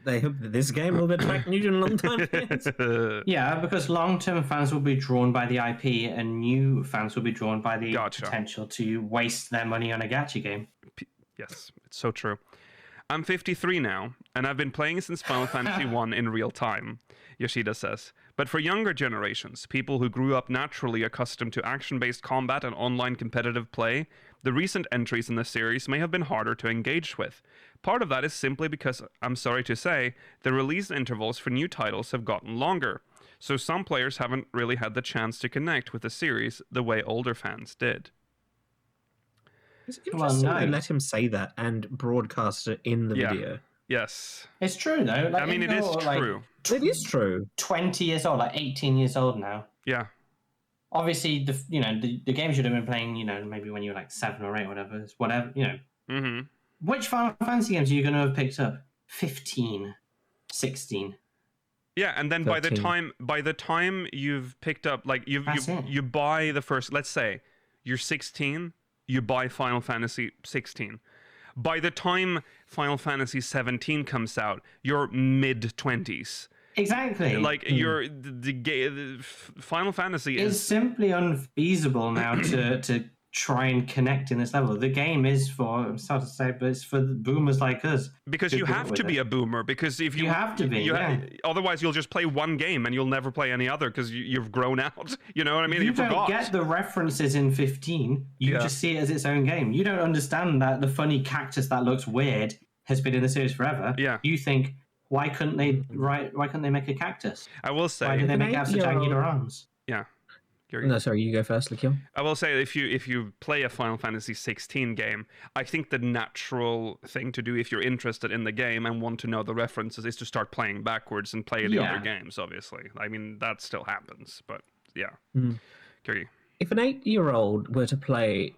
[SPEAKER 3] They hope that this game will attract new and long-time fans.
[SPEAKER 2] Yeah, because long-term fans will be drawn by the IP and new fans will be drawn by the potential to waste their money on a gacha game.
[SPEAKER 1] Yes, it's so true. I'm 53 now, and I've been playing since Final Fantasy I in real time, Yoshida says. But for younger generations, people who grew up naturally accustomed to action-based combat and online competitive play, the recent entries in the series may have been harder to engage with. Part of that is simply because, I'm sorry to say, the release intervals for new titles have gotten longer, so some players haven't really had the chance to connect with the series the way older fans did.
[SPEAKER 3] It's interesting they let him say that and broadcast it in the video.
[SPEAKER 1] Yes.
[SPEAKER 2] It's true, though.
[SPEAKER 1] I mean, it is true.
[SPEAKER 3] It is true.
[SPEAKER 2] 20 years old, 18 years old now.
[SPEAKER 1] Yeah.
[SPEAKER 2] Obviously, the games you'd have been playing, maybe when you were 7 or 8 or whatever,
[SPEAKER 1] Mm-hmm.
[SPEAKER 2] Which Final Fantasy games are you going to have picked up? 15, 16.
[SPEAKER 1] Yeah, and then
[SPEAKER 3] 13.
[SPEAKER 1] by the time you've picked up, you buy the first, let's say, you're 16, you buy Final Fantasy 16. By the time Final Fantasy 17 comes out, you're mid-20s.
[SPEAKER 2] Exactly.
[SPEAKER 1] You're the Final Fantasy
[SPEAKER 2] is simply unfeasible now to try and connect in this level. The game is for, I'm sorry to say, but it's for boomers like us.
[SPEAKER 1] Because you have to be a boomer. Because if you
[SPEAKER 2] have to be,
[SPEAKER 1] otherwise you'll just play one game and you'll never play any other because you've grown out. You know what I mean?
[SPEAKER 2] You don't get the references in 15. You just see it as its own game. You don't understand that the funny cactus that looks weird has been in the series forever.
[SPEAKER 1] Yeah.
[SPEAKER 2] You think, why couldn't they make a cactus?
[SPEAKER 1] I will say,
[SPEAKER 2] why did they make it have such angular arms?
[SPEAKER 1] Yeah.
[SPEAKER 3] No, sorry, you go first, Lakil.
[SPEAKER 1] I will say, if you play a Final Fantasy 16 game, I think the natural thing to do if you're interested in the game and want to know the references is to start playing backwards and play the other games, obviously. I mean, that still happens, but yeah. Kirby.
[SPEAKER 3] If an 8-year-old were to play,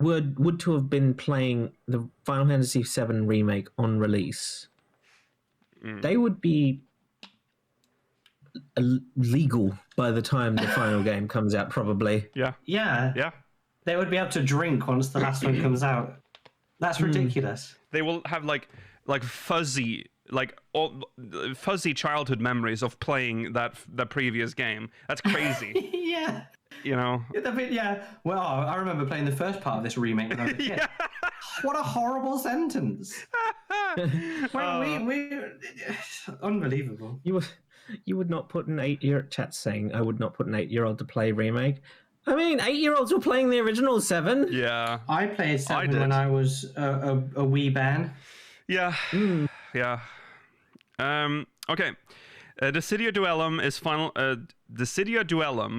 [SPEAKER 3] would to have been playing the Final Fantasy VII Remake on release, they would be legal by the time the final game comes out, probably.
[SPEAKER 1] Yeah.
[SPEAKER 2] They would be able to drink once the last one comes out. That's ridiculous.
[SPEAKER 1] They will have fuzzy fuzzy childhood memories of playing the previous game. That's crazy.
[SPEAKER 2] Yeah.
[SPEAKER 1] Yeah.
[SPEAKER 2] Well, I remember playing the first part of this remake when I was a kid. What a horrible sentence. Unbelievable.
[SPEAKER 3] You would not put an 8-year chat saying I would not put an 8-year-old to play remake. I mean, 8-year-olds were playing the original 7.
[SPEAKER 1] Yeah.
[SPEAKER 2] I played 7 when I was a wee ban.
[SPEAKER 1] Yeah. Yeah. Okay. Dissidia Duellum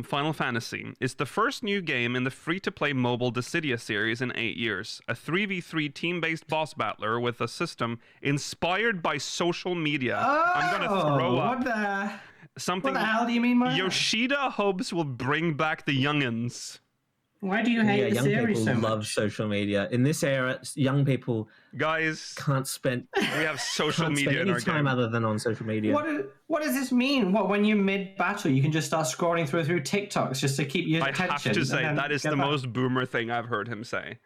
[SPEAKER 1] Final Fantasy is the first new game in the free-to-play mobile Dissidia series in 8 years. A 3v3 team-based boss battler with a system inspired by social media. I'm gonna throw up. What
[SPEAKER 2] the hell do you mean by that?
[SPEAKER 1] Yoshida hopes will bring back the youngins.
[SPEAKER 2] Why do you hate the
[SPEAKER 3] young
[SPEAKER 2] series
[SPEAKER 3] people
[SPEAKER 2] so much?
[SPEAKER 3] love social media. In this era, young people can't spend
[SPEAKER 1] we have social media in
[SPEAKER 3] any
[SPEAKER 1] our
[SPEAKER 3] time
[SPEAKER 1] game.
[SPEAKER 3] other than on social media.
[SPEAKER 2] What does this mean? What, when you're mid-battle, you can just start scrolling through TikToks just to keep your attention?
[SPEAKER 1] I have to say, that is the most boomer thing I've heard him say.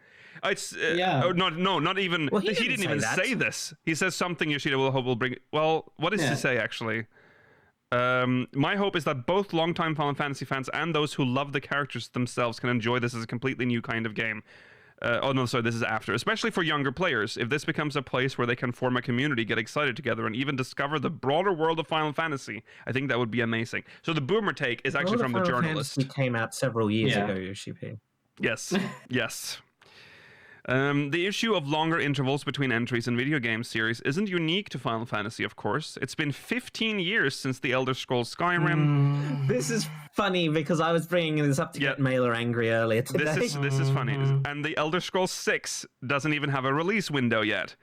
[SPEAKER 1] It's not even.
[SPEAKER 3] Well,
[SPEAKER 1] he didn't even say this. He says something Yoshida will bring. Well, what does he say actually? My hope is that both longtime Final Fantasy fans and those who love the characters themselves can enjoy this as a completely new kind of game. This is after. Especially for younger players. If this becomes a place where they can form a community, get excited together, and even discover the broader world of Final Fantasy, I think that would be amazing. So the boomer take is actually from the journalist.
[SPEAKER 3] Fantasy came out several years ago, Yoshi-P.
[SPEAKER 1] Yes, yes. The issue of longer intervals between entries in video game series isn't unique to Final Fantasy, of course. It's been 15 years since The Elder Scrolls Skyrim.
[SPEAKER 3] This is funny because I was bringing this up to get Mailer angry earlier today.
[SPEAKER 1] This is funny. And The Elder Scrolls 6 doesn't even have a release window yet.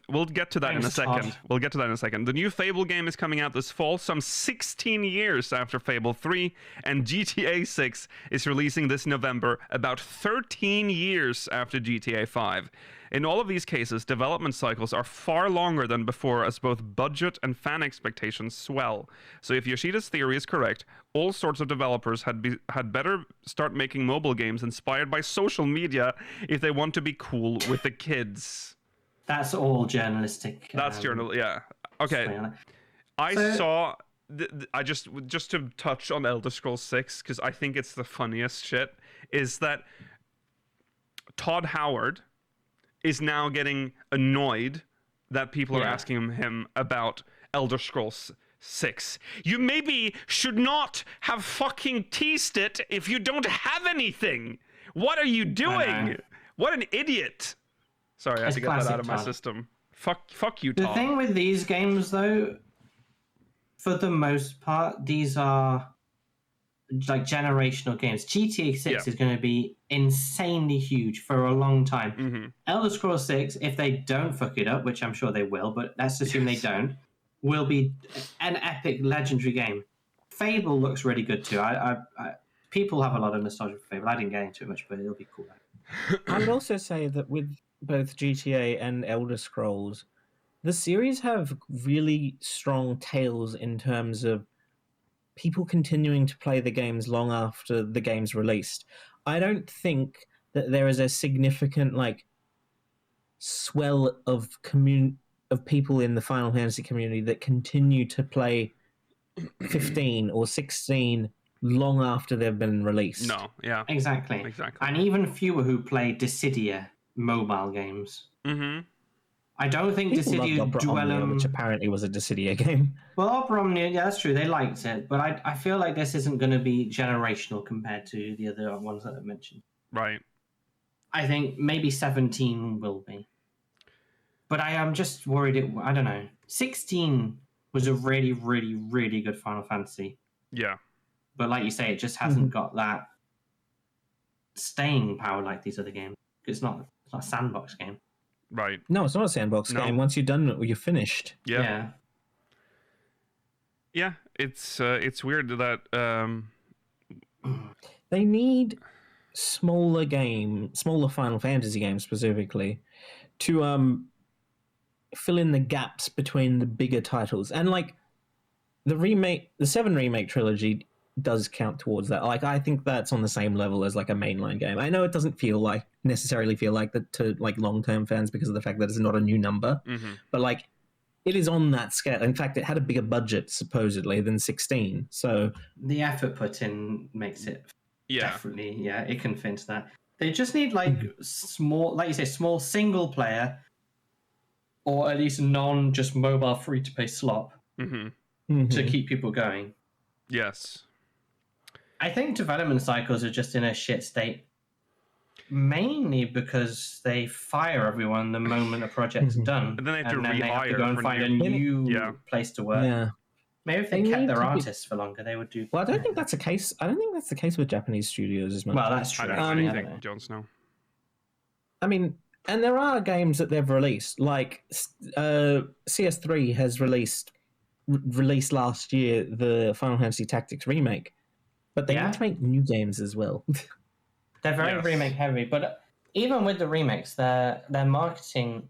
[SPEAKER 1] We'll get to that in a second. We'll get to that in a second. The new Fable game is coming out this fall, some 16 years after Fable 3, and GTA 6 is releasing this November, about 13 years after GTA 5. In all of these cases, development cycles are far longer than before as both budget and fan expectations swell. So if Yoshida's theory is correct, all sorts of developers had better start making mobile games inspired by social media if they want to be cool with the kids.
[SPEAKER 2] That's all journalistic.
[SPEAKER 1] That's yeah. Okay. I saw. I just to touch on Elder Scrolls 6 because I think it's the funniest shit. Is that Todd Howard is now getting annoyed that people are asking him about Elder Scrolls 6. You maybe should not have fucking teased it if you don't have anything. What are you doing? What an idiot. Sorry, I had to get that out of my system. Fuck you, Todd.
[SPEAKER 2] The thing with these games, though, for the most part, these are like generational games. GTA 6 is going to be insanely huge for a long time. Mm-hmm. Elder Scrolls 6, if they don't fuck it up, which I'm sure they will, but let's assume they don't, will be an epic, legendary game. Fable looks really good too. People have a lot of nostalgia for Fable. I didn't get into it much, but it'll be cool.
[SPEAKER 3] I would also say that with both GTA and Elder Scrolls, the series have really strong tails in terms of people continuing to play the games long after the game's released. I don't think that there is a significant swell of people in the Final Fantasy community that continue to play 15 or 16 long after they've been released.
[SPEAKER 1] No, yeah.
[SPEAKER 2] Exactly. And even fewer who play Dissidia mobile games.
[SPEAKER 1] Mm-hmm.
[SPEAKER 2] I don't think Dissidia Duellum,
[SPEAKER 3] which apparently was a Dissidia game.
[SPEAKER 2] Well, Opera Omnia, yeah, that's true. They liked it, but I feel like this isn't going to be generational compared to the other ones that I mentioned.
[SPEAKER 1] Right.
[SPEAKER 2] I think maybe 17 will be, but I am just worried. I don't know. 16 was a really, really, really good Final Fantasy.
[SPEAKER 1] Yeah.
[SPEAKER 2] But like you say, it just hasn't got that staying power like these other games. It's not a sandbox game.
[SPEAKER 1] Right.
[SPEAKER 3] No, it's not a sandbox game. Once you're done, you're finished.
[SPEAKER 1] Yeah. Yeah, it's weird that
[SPEAKER 3] they need smaller Final Fantasy games specifically to fill in the gaps between the bigger titles. And the 7 remake trilogy does count towards that. I think that's on the same level as a mainline game. I know it doesn't necessarily feel like that to long-term fans because of the fact that it's not a new number, but it is on that scale. In fact, it had a bigger budget supposedly than 16. So
[SPEAKER 2] the effort put in makes it definitely it can fit into that. They just need small, like you say, small single player, or at least non just mobile free to play slop to keep people going.
[SPEAKER 1] Yes.
[SPEAKER 2] I think development cycles are just in a shit state, mainly because they fire everyone the moment a project's done,
[SPEAKER 1] And then they have to
[SPEAKER 2] they have to
[SPEAKER 1] rehire
[SPEAKER 2] go and
[SPEAKER 1] for
[SPEAKER 2] find a
[SPEAKER 1] new-
[SPEAKER 2] new place to work.
[SPEAKER 3] Yeah.
[SPEAKER 2] Maybe if they
[SPEAKER 3] They
[SPEAKER 2] kept
[SPEAKER 3] need
[SPEAKER 2] their
[SPEAKER 3] to be-
[SPEAKER 2] artists for longer, they would do.
[SPEAKER 3] Well, I don't think that's the case. I don't think that's the case with Japanese studios as much.
[SPEAKER 2] Well, that's
[SPEAKER 1] I
[SPEAKER 2] true.
[SPEAKER 1] don't know
[SPEAKER 2] actually, I
[SPEAKER 1] anything,
[SPEAKER 2] don't know.
[SPEAKER 1] Jon Snow.
[SPEAKER 3] I mean, and there are games that they've released, like CS3 has released last year the Final Fantasy Tactics remake, but they need to make new games as well.
[SPEAKER 2] They're very
[SPEAKER 1] Yes.
[SPEAKER 2] remake heavy, but even with the remakes, their marketing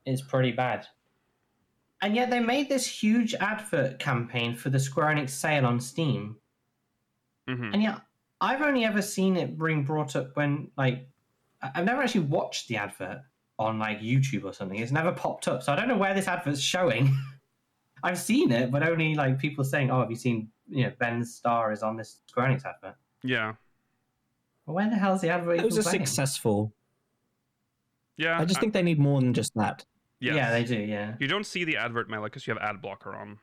[SPEAKER 2] is pretty bad. And yet they made this huge advert campaign for the Square Enix sale on Steam.
[SPEAKER 1] Mhm.
[SPEAKER 2] And yet I've only ever seen it being brought up when, like, I've never actually watched the advert on, like, YouTube or something. It's never popped up, so I don't know where this advert's showing. I've seen it, but only, like, people saying, "Oh, have you seen, Ben's star is on this Square Enix advert?"
[SPEAKER 1] Yeah.
[SPEAKER 2] Well, where the hell's the advert?
[SPEAKER 3] It was
[SPEAKER 2] even
[SPEAKER 3] a
[SPEAKER 2] playing?
[SPEAKER 3] successful.
[SPEAKER 1] Yeah.
[SPEAKER 3] I just think they need more than just that.
[SPEAKER 1] Yes.
[SPEAKER 2] Yeah, they do. Yeah.
[SPEAKER 1] You don't see the advert, Mela, because you have ad blocker on.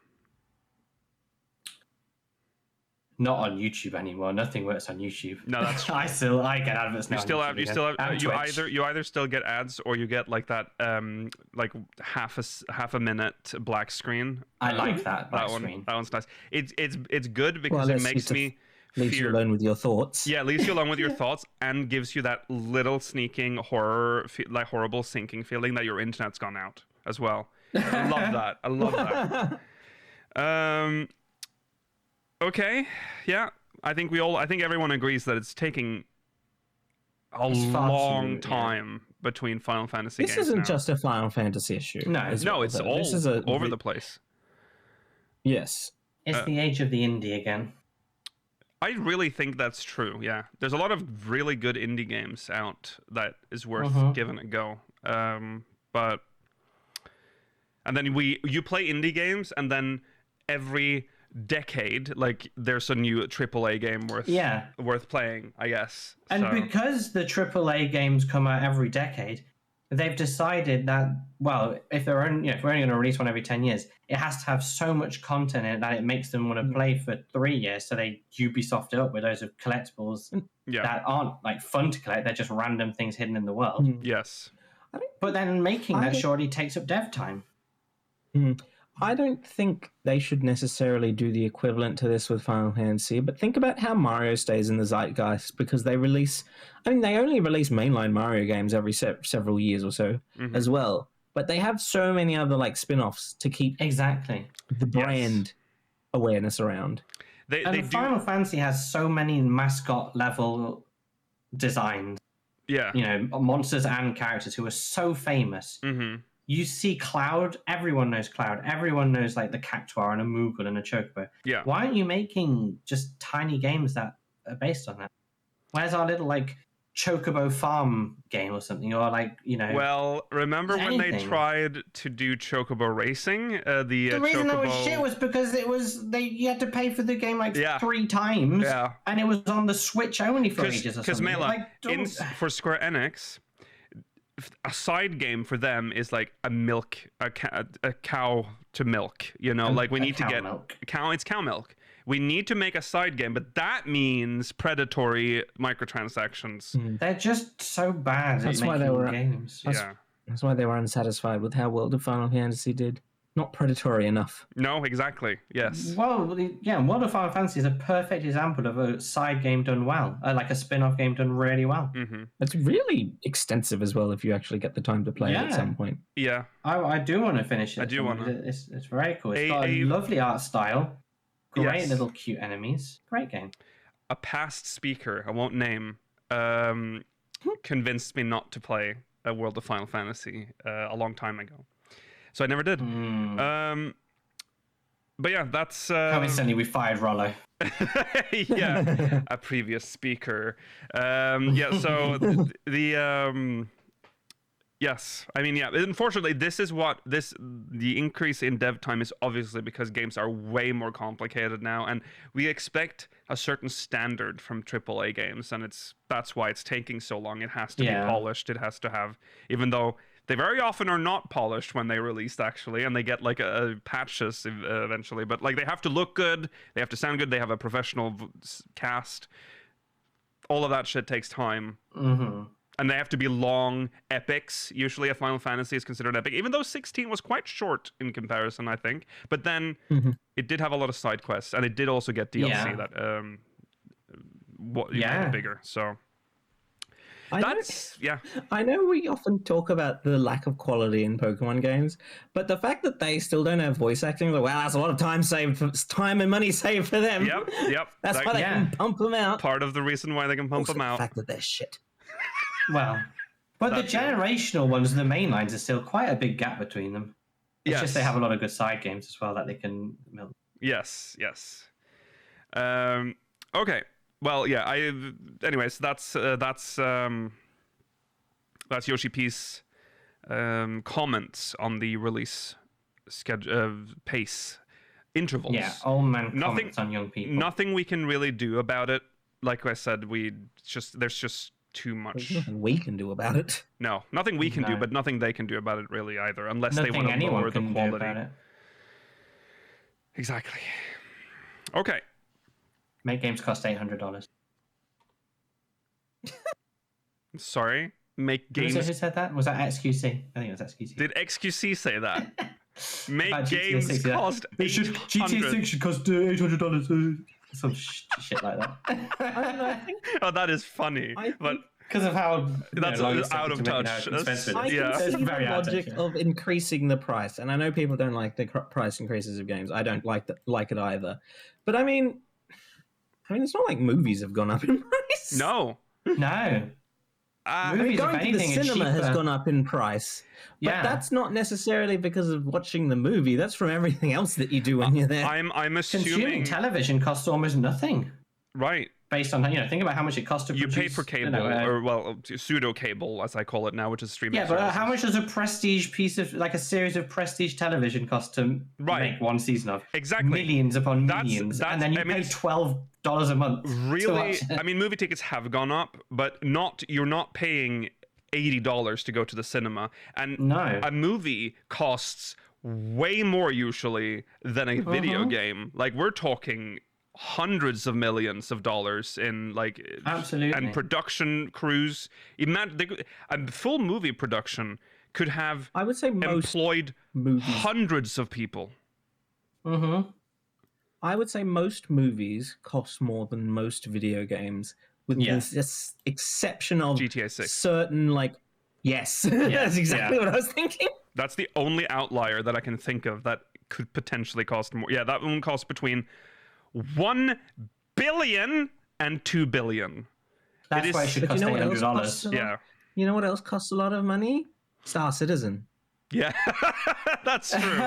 [SPEAKER 2] Not on YouTube anymore. Nothing works on YouTube.
[SPEAKER 1] No, that's true.
[SPEAKER 2] I get adverts now.
[SPEAKER 1] You still
[SPEAKER 2] on
[SPEAKER 1] have,
[SPEAKER 2] YouTube
[SPEAKER 1] you still
[SPEAKER 2] again.
[SPEAKER 1] have,
[SPEAKER 2] And
[SPEAKER 1] you
[SPEAKER 2] Twitch.
[SPEAKER 1] either still get ads or you get like that, like half a minute black screen.
[SPEAKER 2] I like that black
[SPEAKER 1] That one,
[SPEAKER 2] screen.
[SPEAKER 1] that one's nice. It's good because
[SPEAKER 3] Well,
[SPEAKER 1] it
[SPEAKER 3] let's
[SPEAKER 1] makes me
[SPEAKER 3] Leaves you
[SPEAKER 1] fear.
[SPEAKER 3] alone with your thoughts.
[SPEAKER 1] Yeah, leaves you alone with your thoughts and gives you that little sneaking like horrible sinking feeling that your internet's gone out as well. I love that. I love that. Okay, yeah. I think everyone agrees that it's taking a
[SPEAKER 2] It's far
[SPEAKER 1] long
[SPEAKER 2] too-
[SPEAKER 1] time between Final Fantasy
[SPEAKER 3] This
[SPEAKER 1] games
[SPEAKER 3] isn't
[SPEAKER 1] now.
[SPEAKER 3] just a Final Fantasy issue.
[SPEAKER 2] No.
[SPEAKER 3] as
[SPEAKER 1] No,
[SPEAKER 3] well,
[SPEAKER 1] it's
[SPEAKER 3] though.
[SPEAKER 1] all
[SPEAKER 3] This is
[SPEAKER 1] over the place.
[SPEAKER 3] Yes.
[SPEAKER 2] It's the age of the indie again.
[SPEAKER 1] I really think that's true. Yeah, there's a lot of really good indie games out that is worth giving a go. But and then you play indie games, and then every decade, like there's a new AAA game worth playing, I guess.
[SPEAKER 2] And
[SPEAKER 1] So,
[SPEAKER 2] because the AAA games come out every decade, they've decided that, well, if we're only going to release one every 10 years, it has to have so much content in it that it makes them want to play for 3 years. So they Ubisoft it up with loads of collectibles that aren't like fun to collect. They're just random things hidden in the world.
[SPEAKER 1] yes.
[SPEAKER 2] But then making that surely takes up dev time.
[SPEAKER 3] I don't think they should necessarily do the equivalent to this with Final Fantasy, but think about how Mario stays in the zeitgeist because they only release mainline Mario games every several years or so as well. But they have so many other like spin-offs to keep
[SPEAKER 2] Exactly.
[SPEAKER 3] the brand awareness around.
[SPEAKER 2] And Final Fantasy has so many mascot level designs.
[SPEAKER 1] Yeah.
[SPEAKER 2] Monsters and characters who are so famous. You see Cloud, everyone knows Cloud. Everyone knows like the Cactuar and a Moogle and a Chocobo.
[SPEAKER 1] Yeah.
[SPEAKER 2] Why aren't you making just tiny games that are based on that? Where's our little like Chocobo Farm game or something? Or like,
[SPEAKER 1] Well, remember when they
[SPEAKER 2] anything.
[SPEAKER 1] tried to do Chocobo Racing? The
[SPEAKER 2] reason
[SPEAKER 1] Chocobo...
[SPEAKER 2] that was shit was because you had to pay for the game like 3 times.
[SPEAKER 1] Yeah.
[SPEAKER 2] And it was on the Switch only for ages or
[SPEAKER 1] Because
[SPEAKER 2] something.
[SPEAKER 1] Mela,
[SPEAKER 2] Like,
[SPEAKER 1] for Square Enix, a side game for them is like a cow to milk. Like we need to get
[SPEAKER 2] milk.
[SPEAKER 1] It's cow milk. We need to make a side game, but that means predatory microtransactions.
[SPEAKER 2] They're just so bad
[SPEAKER 3] That's
[SPEAKER 2] at
[SPEAKER 3] why
[SPEAKER 2] making
[SPEAKER 3] they were-
[SPEAKER 2] games.
[SPEAKER 3] That's why they were unsatisfied with how well the Final Fantasy did. Not predatory enough.
[SPEAKER 1] No, exactly. Yes.
[SPEAKER 2] Well, yeah, World of Final Fantasy is a perfect example of a side game done well, like a spin-off game done really well.
[SPEAKER 3] It's really extensive as well if you actually get the time to play it at some point.
[SPEAKER 1] Yeah.
[SPEAKER 2] I do want to finish it.
[SPEAKER 1] I do wanna.
[SPEAKER 2] It's very cool. It's got a lovely art style, great
[SPEAKER 1] Yes.
[SPEAKER 2] little cute enemies, great game.
[SPEAKER 1] A past speaker, I won't name, convinced me not to play a World of Final Fantasy a long time ago. So I never did. But yeah, that's...
[SPEAKER 2] Coincidentally, we fired Rollo.
[SPEAKER 1] yeah, a previous speaker. So yes, I mean, yeah. Unfortunately, the increase in dev time is obviously because games are way more complicated now, and we expect a certain standard from AAA games, and that's why it's taking so long. It has to be polished. It has to have, even though They very often are not polished when they released, actually, and they get like a patches eventually. But like they have to look good, they have to sound good, they have a professional cast. All of that shit takes time. And they have to be long epics. Usually a Final Fantasy is considered epic, even though 16 was quite short in comparison, I think. But then it did have a lot of side quests, and it did also get DLC that made it bigger. So
[SPEAKER 3] I know we often talk about the lack of quality in Pokemon games, but the fact that they still don't have voice acting, like, wow, that's a lot of time and money saved for them.
[SPEAKER 1] Yep.
[SPEAKER 3] That's why they can pump them out.
[SPEAKER 1] Part of the reason why they can pump them out.
[SPEAKER 3] The fact that they're shit.
[SPEAKER 2] Well, but the generational ones, the main lines, are still quite a big gap between them. It's just they have a lot of good side games as well that they can milk.
[SPEAKER 1] Yes. Okay. Well, yeah. Anyways, that's Yoshi-P's comments on the release schedule, pace, intervals.
[SPEAKER 2] Yeah, old man comments on young people.
[SPEAKER 1] Nothing we can really do about it. Like I said, there's just too much.
[SPEAKER 3] There's nothing we can do about it.
[SPEAKER 1] No, nothing we can do, but nothing they can do about it really either, unless they want to lower the quality. Exactly. Okay.
[SPEAKER 2] Make games cost $800.
[SPEAKER 1] Sorry. Make games.
[SPEAKER 2] Who said that? Was that XQC? I think it was XQC.
[SPEAKER 1] Did XQC say that? Make games cost
[SPEAKER 2] GTA 6 should cost $800. Some shit like that.
[SPEAKER 3] I think
[SPEAKER 1] oh, that is funny. But
[SPEAKER 2] because of how
[SPEAKER 1] that's out of touch.
[SPEAKER 3] I can see the logic of increasing the price, and I know people don't like the price increases of games. I don't like it either. But I mean, it's not like movies have gone up in price.
[SPEAKER 1] No.
[SPEAKER 3] Going to the cinema has gone up in price. But that's not necessarily because of watching the movie. That's from everything else that you do when you're there.
[SPEAKER 1] I'm assuming
[SPEAKER 2] consuming television costs almost nothing.
[SPEAKER 1] Right.
[SPEAKER 2] Based on think about how much it costs to produce.
[SPEAKER 1] You pay for cable, or pseudo cable, as I call it now, which is streaming.
[SPEAKER 2] Yeah, but how much does a prestige piece of a series of prestige television cost to make one season of?
[SPEAKER 1] Exactly,
[SPEAKER 2] millions upon millions, and then you pay $12 a month.
[SPEAKER 1] Really, movie tickets have gone up, but you're not paying $80 to go to the cinema, and a movie costs way more usually than a video game. Like we're talking hundreds of millions of dollars in
[SPEAKER 2] absolutely,
[SPEAKER 1] and production crews. Imagine a full movie production could have,
[SPEAKER 3] I would say,
[SPEAKER 1] employed hundreds of people.
[SPEAKER 3] I would say most movies cost more than most video games, with this exception of
[SPEAKER 1] GTA 6.
[SPEAKER 3] Certain that's exactly what I was thinking.
[SPEAKER 1] That's the only outlier that I can think of that could potentially cost more. Yeah, that one costs between $1 billion and $2 billion.
[SPEAKER 2] That's why it should cost $800.
[SPEAKER 3] Yeah. You know what else costs a lot of money? Star Citizen.
[SPEAKER 1] Yeah, that's true.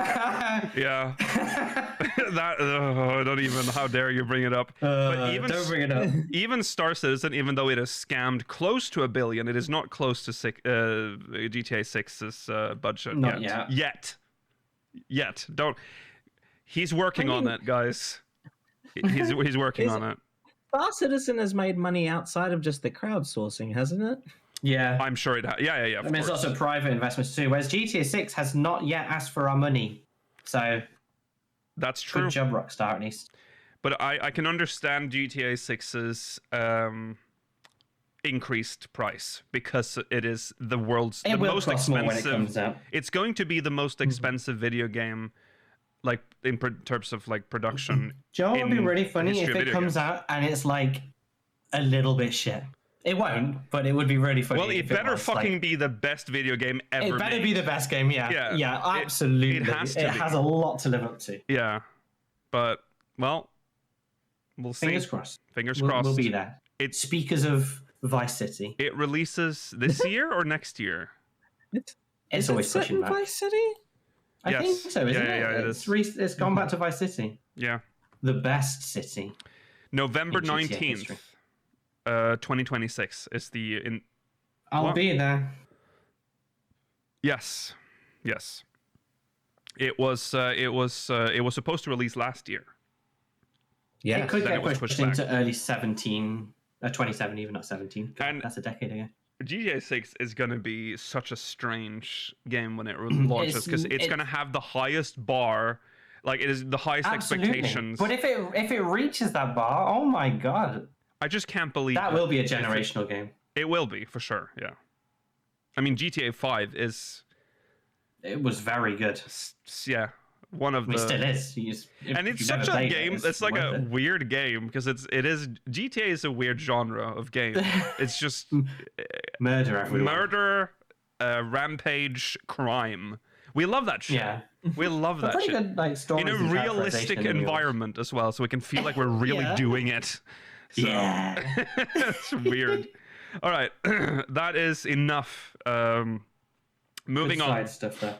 [SPEAKER 1] Yeah. I don't even, how dare you bring it up. But
[SPEAKER 2] don't bring it up.
[SPEAKER 1] Even Star Citizen, even though it has scammed close to $1 billion, it is not close to GTA 6's budget.
[SPEAKER 2] Not
[SPEAKER 1] yet. Don't. He's working on it, guys. He's working on it.
[SPEAKER 3] Star Citizen has made money outside of just the crowdsourcing, hasn't it?
[SPEAKER 2] Yeah,
[SPEAKER 1] I'm sure it has. Yeah.
[SPEAKER 2] It's also private investments too. Whereas GTA 6 has not yet asked for our money, so
[SPEAKER 1] that's true.
[SPEAKER 2] Good job, Rockstar, at least.
[SPEAKER 1] But I can understand GTA 6's increased price because it is the world's most expensive. It's going to be the most expensive video game. Like in terms of production.
[SPEAKER 2] Do you know what would be really funny if it comes out and it's like a little bit shit? It won't, but it would be really funny.
[SPEAKER 1] Well, it better fucking be the best video game ever.
[SPEAKER 2] It better be the best game, yeah, absolutely. It has to. It has a lot to live up to.
[SPEAKER 1] Yeah, but well, we'll see.
[SPEAKER 2] Fingers crossed.
[SPEAKER 1] Fingers crossed.
[SPEAKER 2] We'll be there. It's speakers of Vice City.
[SPEAKER 1] It releases this year or next year?
[SPEAKER 2] It's always pushing back.
[SPEAKER 3] Vice City.
[SPEAKER 2] I think so, isn't it?
[SPEAKER 1] Yeah, it is.
[SPEAKER 2] It's gone back to Vice City.
[SPEAKER 1] Yeah.
[SPEAKER 2] The best city.
[SPEAKER 1] November 19th, 2026 is the...
[SPEAKER 2] I'll be there.
[SPEAKER 1] Yes. It was supposed to release last year.
[SPEAKER 3] Yeah.
[SPEAKER 2] It could get pushed into early 2017, even not 17. And that's a decade ago.
[SPEAKER 1] GTA 6 is going to be such a strange game when it launches because it's going to have the highest bar, like it is the highest expectations.
[SPEAKER 2] But if it reaches that bar, oh my god!
[SPEAKER 1] I just can't believe
[SPEAKER 2] that will be a generational game.
[SPEAKER 1] It will be for sure. Yeah, I mean GTA 5 is.
[SPEAKER 2] It was very good.
[SPEAKER 1] Yeah. One of the
[SPEAKER 2] still is.
[SPEAKER 1] And it's such a game. It's like a weird game because it is GTA is a weird genre of game. It's just
[SPEAKER 2] murder everyone.
[SPEAKER 1] Murder, rampage, crime. We love that shit. Yeah. We love that shit.
[SPEAKER 2] Good, like,
[SPEAKER 1] in a realistic environment as well, so we can feel like we're really doing it. So,
[SPEAKER 2] yeah.
[SPEAKER 1] It's weird. All right. That is enough. Moving on.
[SPEAKER 2] Stuff there.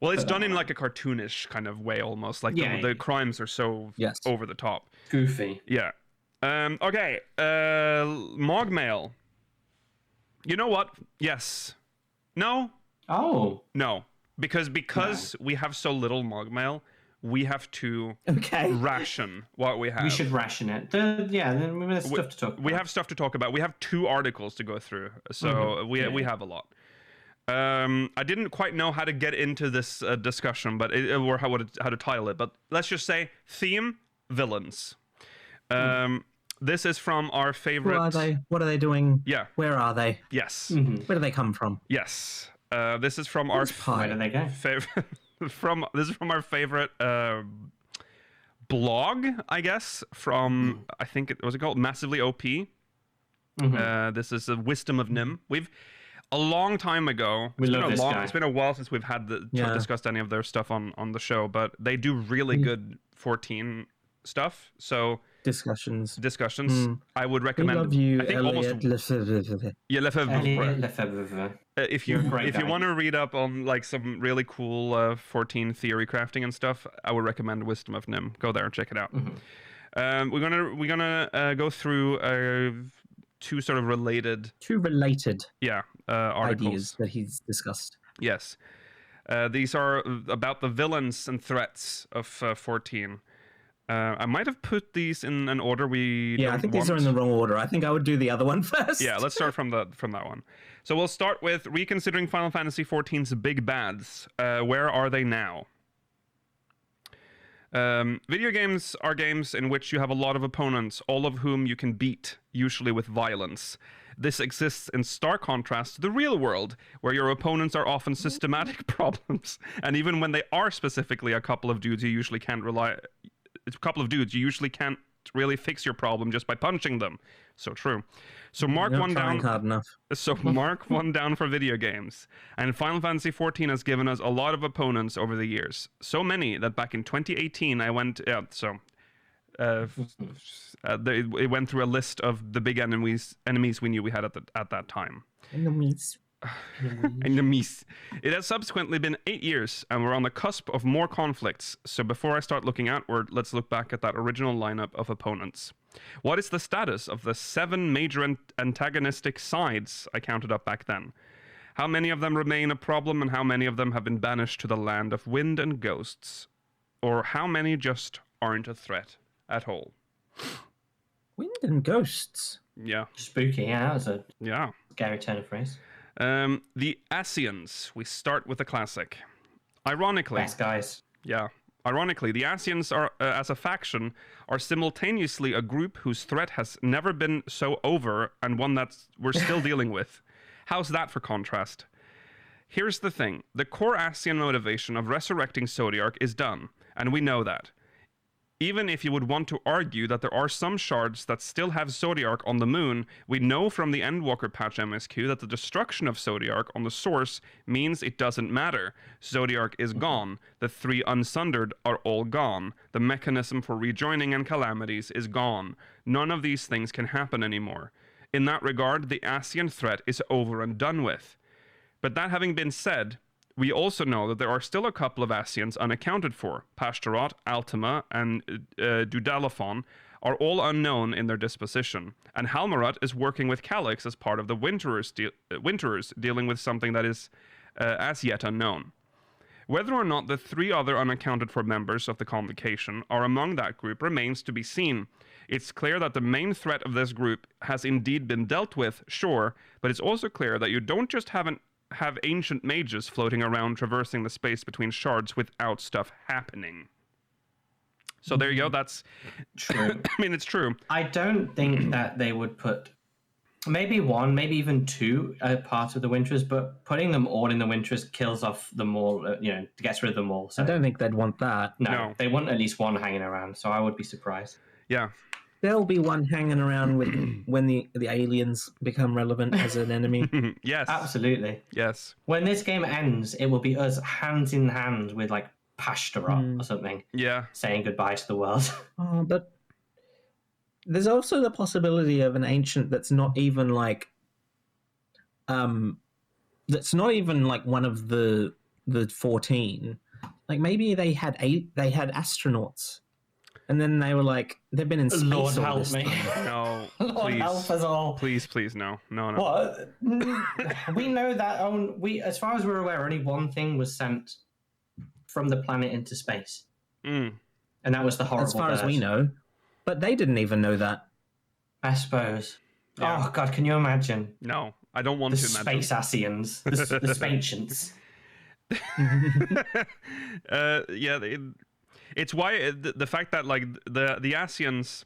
[SPEAKER 1] Well, it's done in like a cartoonish kind of way almost. Like the crimes are so over the top.
[SPEAKER 2] Goofy.
[SPEAKER 1] Yeah. Okay. Mogmail. You know what? Yes. No.
[SPEAKER 2] Oh.
[SPEAKER 1] No. Because we have so little Mogmail, we have to ration what we have.
[SPEAKER 2] We should ration it. There's stuff to talk about.
[SPEAKER 1] We have stuff to talk about. We have 2 articles to go through. So we have a lot. I didn't quite know how to get into this discussion, but or how to title it. But let's just say theme villains. This is from our favorite.
[SPEAKER 3] Who are they? What are they doing?
[SPEAKER 1] Yeah.
[SPEAKER 3] Where are they?
[SPEAKER 1] Yes.
[SPEAKER 3] Mm-hmm. Where do they come from?
[SPEAKER 1] Yes. This is from our.
[SPEAKER 2] Where do they go?
[SPEAKER 1] This is from our favorite blog, I guess. From I think it was called Massively OP. Mm-hmm. This is the Wisdom of Nim. A long time ago. It's been a while since we've had discussed any of their stuff on the show, but they do really good 14 stuff. So
[SPEAKER 3] discussions.
[SPEAKER 1] I would recommend.
[SPEAKER 3] We love you,
[SPEAKER 1] I think
[SPEAKER 3] Elliot
[SPEAKER 1] Lefebvre. If you want to read up on like some really cool 14 theory crafting and stuff, I would recommend Wisdom of Nim. Go there and check it out. Mm-hmm. We're gonna go through 2 sort of related articles
[SPEAKER 3] ideas that he's discussed.
[SPEAKER 1] Yes. These are about the villains and threats of 14. I might have put these in an order
[SPEAKER 3] I think these are in the wrong order. I think I would do the other one first.
[SPEAKER 1] Yeah, let's start from that one. So we'll start with reconsidering Final Fantasy XIV's big bads. Where are they now? Video games are games in which you have a lot of opponents, all of whom you can beat, usually with violence. This exists in stark contrast to the real world, where your opponents are often systematic problems, and even when they are specifically a couple of dudes, you usually can't really fix your problem just by punching them. So true. So mark one down.
[SPEAKER 3] Hard enough.
[SPEAKER 1] So mark one down for video games. And Final Fantasy XIV has given us a lot of opponents over the years. So many that back in 2018 I went. It went through a list of the big enemies we knew we had at that time.
[SPEAKER 3] Enemies.
[SPEAKER 1] It has subsequently been 8 years, and we're on the cusp of more conflicts. So before I start looking outward, let's look back at that original lineup of opponents. What is the status of the 7 major antagonistic sides I counted up back then? How many of them remain a problem, and how many of them have been banished to the land of wind and ghosts? Or how many just aren't a threat at all?
[SPEAKER 3] Wind and ghosts?
[SPEAKER 1] Yeah.
[SPEAKER 2] Spooky, yeah. That was a
[SPEAKER 1] scary
[SPEAKER 2] turn of phrase.
[SPEAKER 1] The Asians. We start with the classic. Ironically,
[SPEAKER 2] best guys.
[SPEAKER 1] Yeah. Ironically, the Asians are, as a faction, are simultaneously a group whose threat has never been so over and one that we're still dealing with. How's that for contrast? Here's the thing. The core Asian motivation of resurrecting Zodiark is done, and we know that. Even if you would want to argue that there are some shards that still have Zodiark on the moon, we know from the Endwalker patch MSQ that the destruction of Zodiark on the source means it doesn't matter. Zodiark is gone. The 3 unsundered are all gone. The mechanism for rejoining and calamities is gone. None of these things can happen anymore. In that regard, the Asian threat is over and done with. But that having been said, we also know that there are still a couple of Asians unaccounted for. Pashtaroth, Altima, and Dudalaphon are all unknown in their disposition, and Halmarat is working with Calyx as part of the Winterers dealing with something that is as yet unknown. Whether or not the 3 other unaccounted for members of the convocation are among that group remains to be seen. It's clear that the main threat of this group has indeed been dealt with, sure, but it's also clear that you don't just have ancient mages floating around traversing the space between shards without stuff happening. So there you go, that's...
[SPEAKER 2] True.
[SPEAKER 1] I mean, it's true.
[SPEAKER 2] I don't think that they would put maybe 1, maybe even 2 part of the Winterers, but putting them all in the Winterers kills off them all, gets rid of them all. So
[SPEAKER 3] I don't think they'd want that.
[SPEAKER 2] No, they want at least 1 hanging around, so I would be surprised.
[SPEAKER 1] Yeah.
[SPEAKER 3] There'll be 1 hanging around with when the aliens become relevant as an enemy.
[SPEAKER 1] Yes.
[SPEAKER 2] Absolutely.
[SPEAKER 1] Yes.
[SPEAKER 2] When this game ends, it will be us hands in hand with like Pashtarot or something.
[SPEAKER 1] Yeah.
[SPEAKER 2] Saying goodbye to the world.
[SPEAKER 3] Oh, but there's also the possibility of an ancient that's not even like one of the 14. Like maybe they had astronauts. And then they were like, they've been in space.
[SPEAKER 2] Lord
[SPEAKER 3] all
[SPEAKER 2] help
[SPEAKER 3] this
[SPEAKER 2] me.
[SPEAKER 3] time.
[SPEAKER 1] No,
[SPEAKER 2] Lord
[SPEAKER 1] please.
[SPEAKER 2] help us all.
[SPEAKER 1] Please, no.
[SPEAKER 2] What? We know that as far as we're aware, only 1 thing was sent from the planet into space. And that was the horrible
[SPEAKER 3] As far as
[SPEAKER 2] bird.
[SPEAKER 3] we know. But they didn't even know that.
[SPEAKER 2] I suppose.
[SPEAKER 1] Yeah.
[SPEAKER 2] Oh, God, can you imagine?
[SPEAKER 1] No, I don't want
[SPEAKER 2] The
[SPEAKER 1] to imagine.
[SPEAKER 2] space Asians. The Spacients.
[SPEAKER 1] It's why the fact that like the Asians,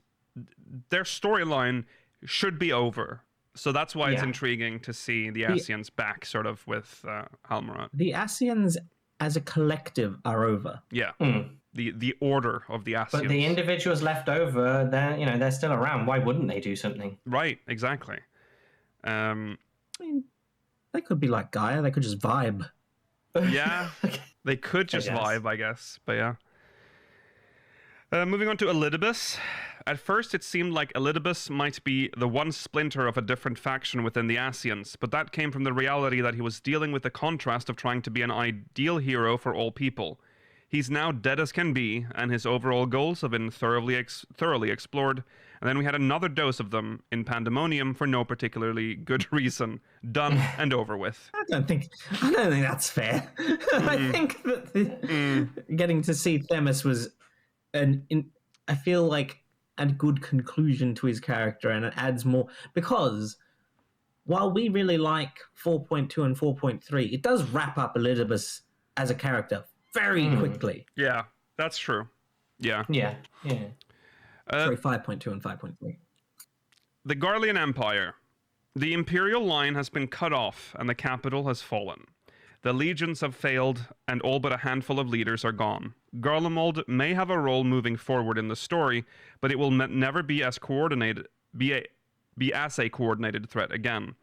[SPEAKER 1] their storyline should be over. So that's why it's intriguing to see the Asians back, sort of with Halmarat.
[SPEAKER 3] The Asians, as a collective, are over.
[SPEAKER 1] Yeah, the order of the Asians.
[SPEAKER 2] But the individuals left over, they're still around. Why wouldn't they do something?
[SPEAKER 1] Right, exactly.
[SPEAKER 3] I mean, they could be like Gaia. They could just vibe.
[SPEAKER 1] Yeah, they could just vibe, I guess. But yeah. Moving on to Elidibus. At first, it seemed like Elidibus might be the one splinter of a different faction within the Asians, but that came from the reality that he was dealing with the contrast of trying to be an ideal hero for all people. He's now dead as can be, and his overall goals have been thoroughly explored, and then we had another dose of them in Pandemonium for no particularly good reason. Done and over with.
[SPEAKER 3] I don't think that's fair. I think that getting to see Themis was I feel like a good conclusion to his character, and it adds more, because while we really like 4.2 and 4.3, it does wrap up Elidibus as a character very quickly.
[SPEAKER 1] Yeah, that's true. Yeah.
[SPEAKER 3] Sorry, 5.2 and 5.3.
[SPEAKER 1] The Garlean Empire. The Imperial line has been cut off, and the capital has fallen. The legions have failed, and all but a handful of leaders are gone. Garlemald may have a role moving forward in the story, but it will never be as coordinated, be as a coordinated threat again.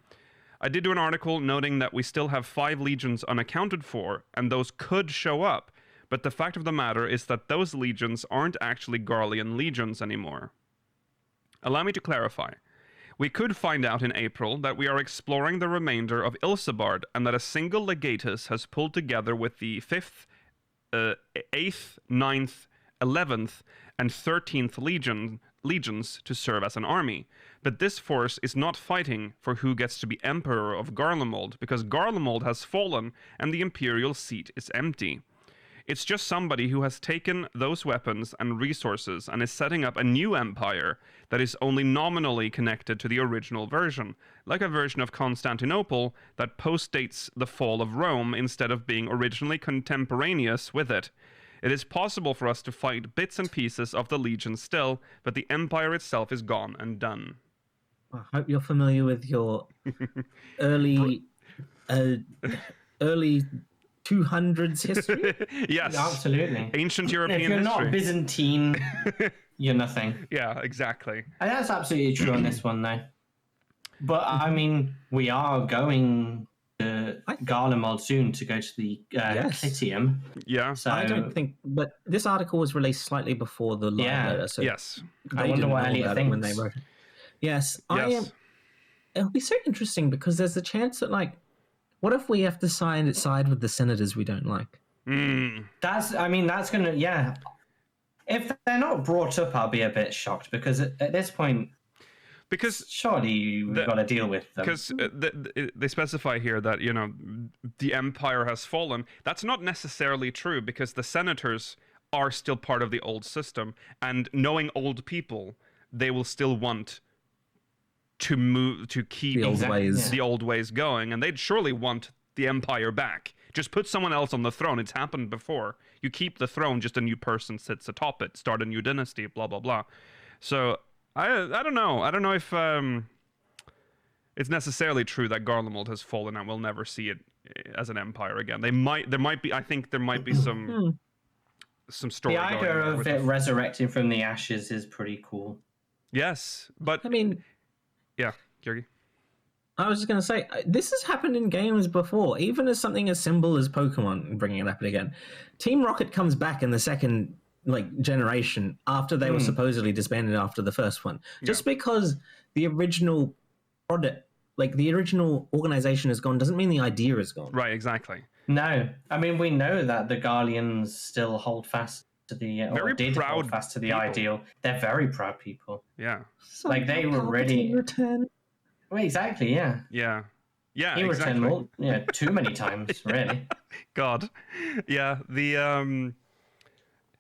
[SPEAKER 1] I did do an article noting that we still have 5 legions unaccounted for, and those could show up, but the fact of the matter is that those legions aren't actually Garlean legions anymore. Allow me to clarify. We could find out in April that we are exploring the remainder of Ilsebard, and that a single legatus has pulled together with the 5th, 8th, 9th, 11th, and 13th legions to serve as an army. But this force is not fighting for who gets to be Emperor of Garlemald, because Garlemald has fallen and the Imperial seat is empty. It's just somebody who has taken those weapons and resources and is setting up a new empire that is only nominally connected to the original version, like a version of Constantinople that postdates the fall of Rome instead of being originally contemporaneous with it. It is possible for us to fight bits and pieces of the Legion still, but the empire itself is gone and done.
[SPEAKER 3] I hope you're familiar with your early 200s history.
[SPEAKER 1] Yes,
[SPEAKER 2] absolutely.
[SPEAKER 1] Ancient European
[SPEAKER 2] history. If you're
[SPEAKER 1] history.
[SPEAKER 2] not Byzantine, you're nothing.
[SPEAKER 1] Yeah, exactly.
[SPEAKER 2] And that's absolutely true on this one, though. But I mean, we are going to Garlemald soon to go to the Clitium.
[SPEAKER 1] Yeah.
[SPEAKER 2] So
[SPEAKER 3] I don't think, but this article was released slightly before the live letter. So
[SPEAKER 1] yes.
[SPEAKER 2] I wonder what Elliot thinks
[SPEAKER 3] when they wrote it. Yes. It'll be so interesting because there's a chance that, like, what if we have to side with the senators we don't like?
[SPEAKER 2] That's gonna, If they're not brought up, I'll be a bit shocked because at this point, surely we've got to deal with them.
[SPEAKER 1] Because they specify here that, the empire has fallen. That's not necessarily true, because the senators are still part of the old system, and knowing old people, they will still want to keep the old ways going, and they'd surely want the empire back. Just put someone else on the throne. It's happened before. You keep the throne, just a new person sits atop it, start a new dynasty, blah blah blah. So I don't know. I don't know if it's necessarily true that Garlemald has fallen and we'll never see it as an empire again. There might be. I think there might be some story.
[SPEAKER 2] The idea of it resurrecting from the ashes is pretty cool.
[SPEAKER 1] Yes, but
[SPEAKER 3] I mean,
[SPEAKER 1] yeah, Georgi.
[SPEAKER 3] I was just going to say, this has happened in games before, even as something as simple as Pokemon, bringing it up again. Team Rocket comes back in the second generation after they were supposedly disbanded after the first one. Just because the original product, the original organization is gone, doesn't mean the idea is gone.
[SPEAKER 1] Right, exactly.
[SPEAKER 2] No. I mean, we know that the Garleans still hold fast to the... hold fast to the ideal. They're very proud people.
[SPEAKER 1] Yeah.
[SPEAKER 3] So
[SPEAKER 2] they were ready...
[SPEAKER 3] Return.
[SPEAKER 2] Well, exactly, yeah.
[SPEAKER 1] Yeah. Yeah,
[SPEAKER 2] he
[SPEAKER 1] exactly.
[SPEAKER 2] returned too many times, really.
[SPEAKER 1] God. Yeah,